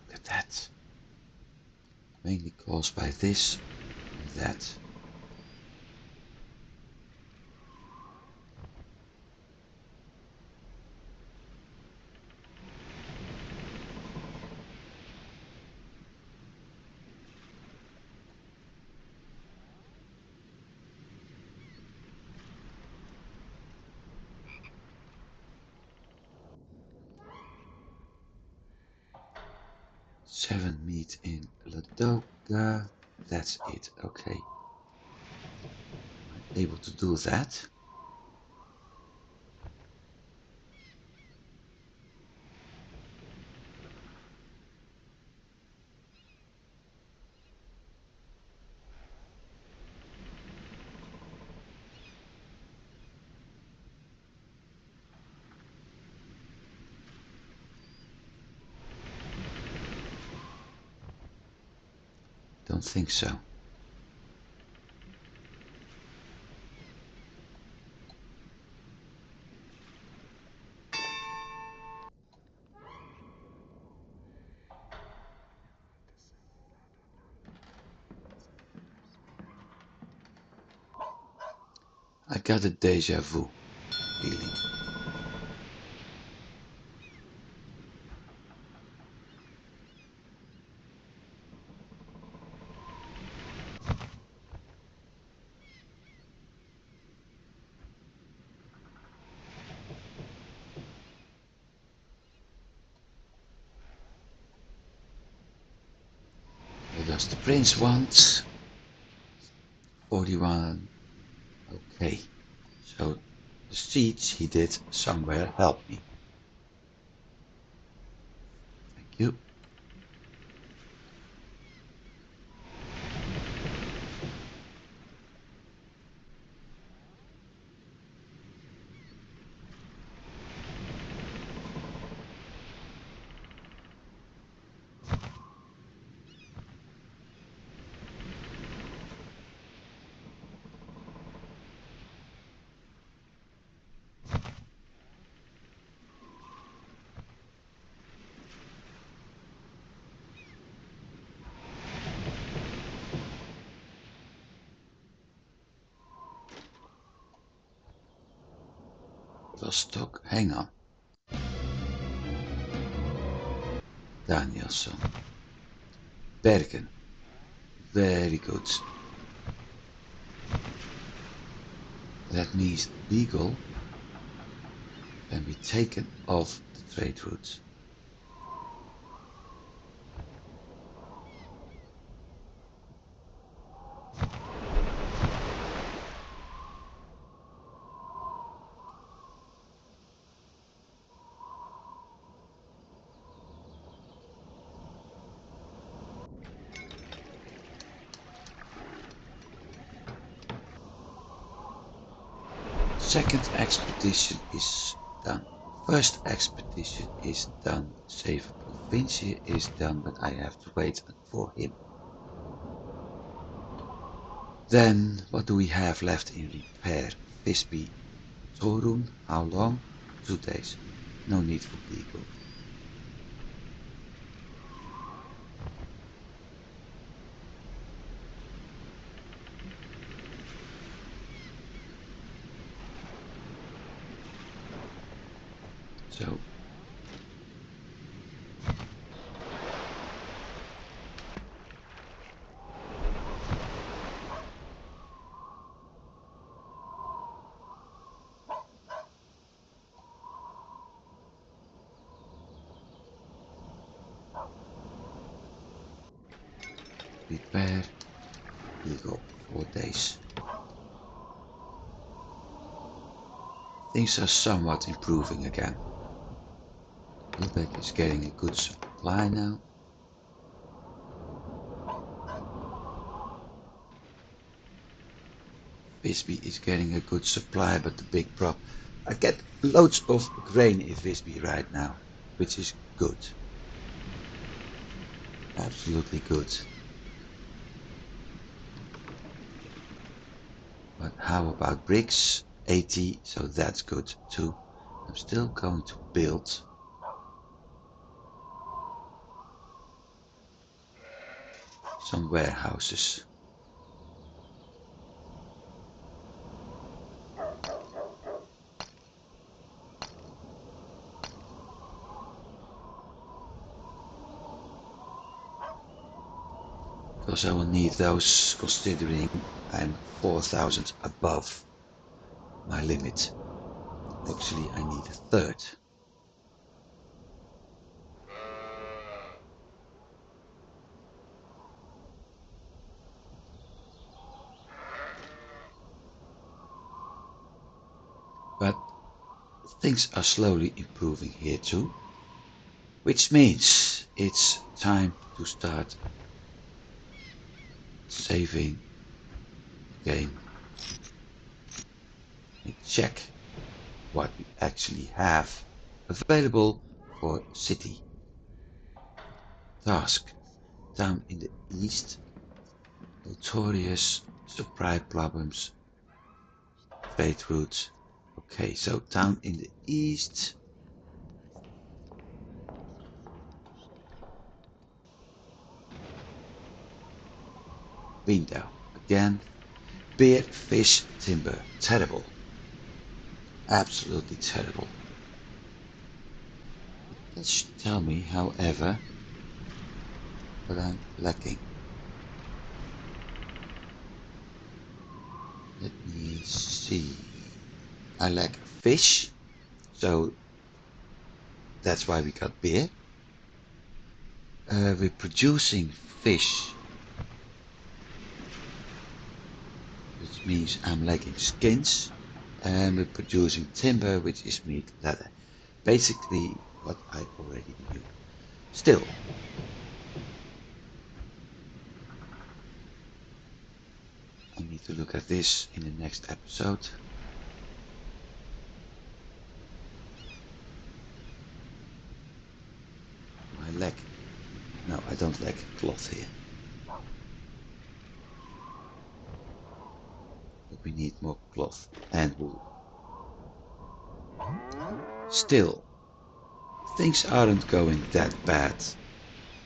Look at that. mainly caused by this and that. Seven meat in Ladoga. That's it. Okay. I'm able to do that. Don't think so. I got a deja vu feeling. What does the prince want? 41. Okay. So the seeds he did somewhere help me. Thank you. Vostok, hang on. Danielson. Bergen. Very good. That means Beagle can be taken off the trade route. Second expedition is done. First expedition is done. Save Provincia is done, but I have to wait for him. Then what do we have left in repair? Visby, Torun, how long? 2 days. No need for Beagle. So repair Beagle 4 days. Things are somewhat improving again. Lubeck is getting a good supply now. Visby is getting a good supply, but the big problem, I get loads of grain in Visby right now, which is good. Absolutely good. But how about bricks? 80, so that's good too. I'm still going to build. some warehouses. Because I will need those considering I'm 4,000 above my limit. Actually, I need a third. But things are slowly improving here too, which means it's time to start saving the game and check what we actually have available for city. Task down in the east, notorious supply problems, trade routes. Okay, so down in the east. Window again. Beer, fish, timber. Terrible. Absolutely terrible. That should tell me, however, what I'm lacking. Let me see. I lack fish, so that's why we got beer. We're producing fish, which means I'm lacking skins, and we're producing timber, which is meat leather. Basically, what I already knew. Still, I need to look at this in the next episode. I lack. No, I don't lack cloth here. But we need more cloth and wool. Still, things aren't going that bad.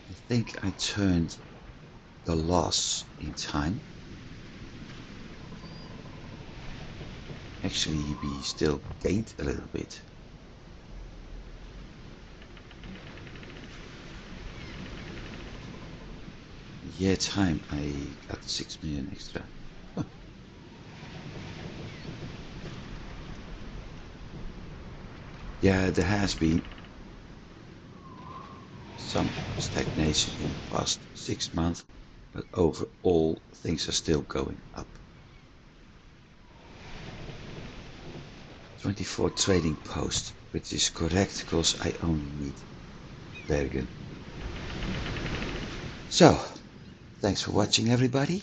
I think I turned the loss in time. Actually, we still gained a little bit. Yeah, time I got 6 million extra. Huh. Yeah, there has been some stagnation in the past 6 months, but overall things are still going up. 24 trading posts, which is correct because I only need Bergen. So, thanks for watching everybody.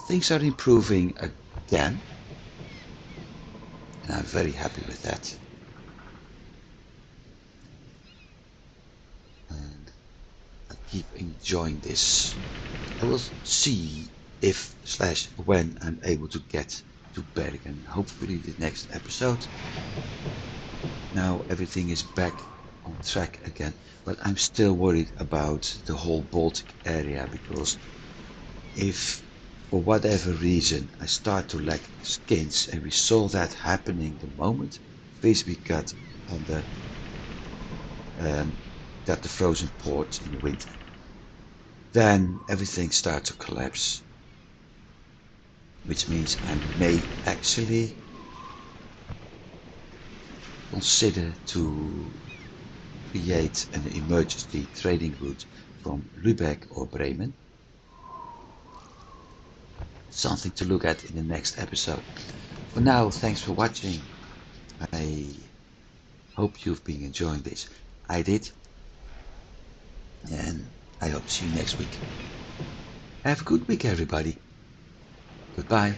Things are improving again, and I'm very happy with that. And I keep enjoying this. I will see if / when I'm able to get to Bergen. Hopefully the next episode. Now everything is back on track again, but I'm still worried about the whole Baltic area, because if for whatever reason I start to lack skins, and we saw that happening the moment Visby got under got the frozen port in the winter, then everything starts to collapse, which means I may actually consider to create an emergency trading route from Lübeck or Bremen. Something to look at in the next episode. For now, thanks for watching. I hope you've been enjoying this. I did. And I hope to see you next week. Have a good week, everybody. Goodbye.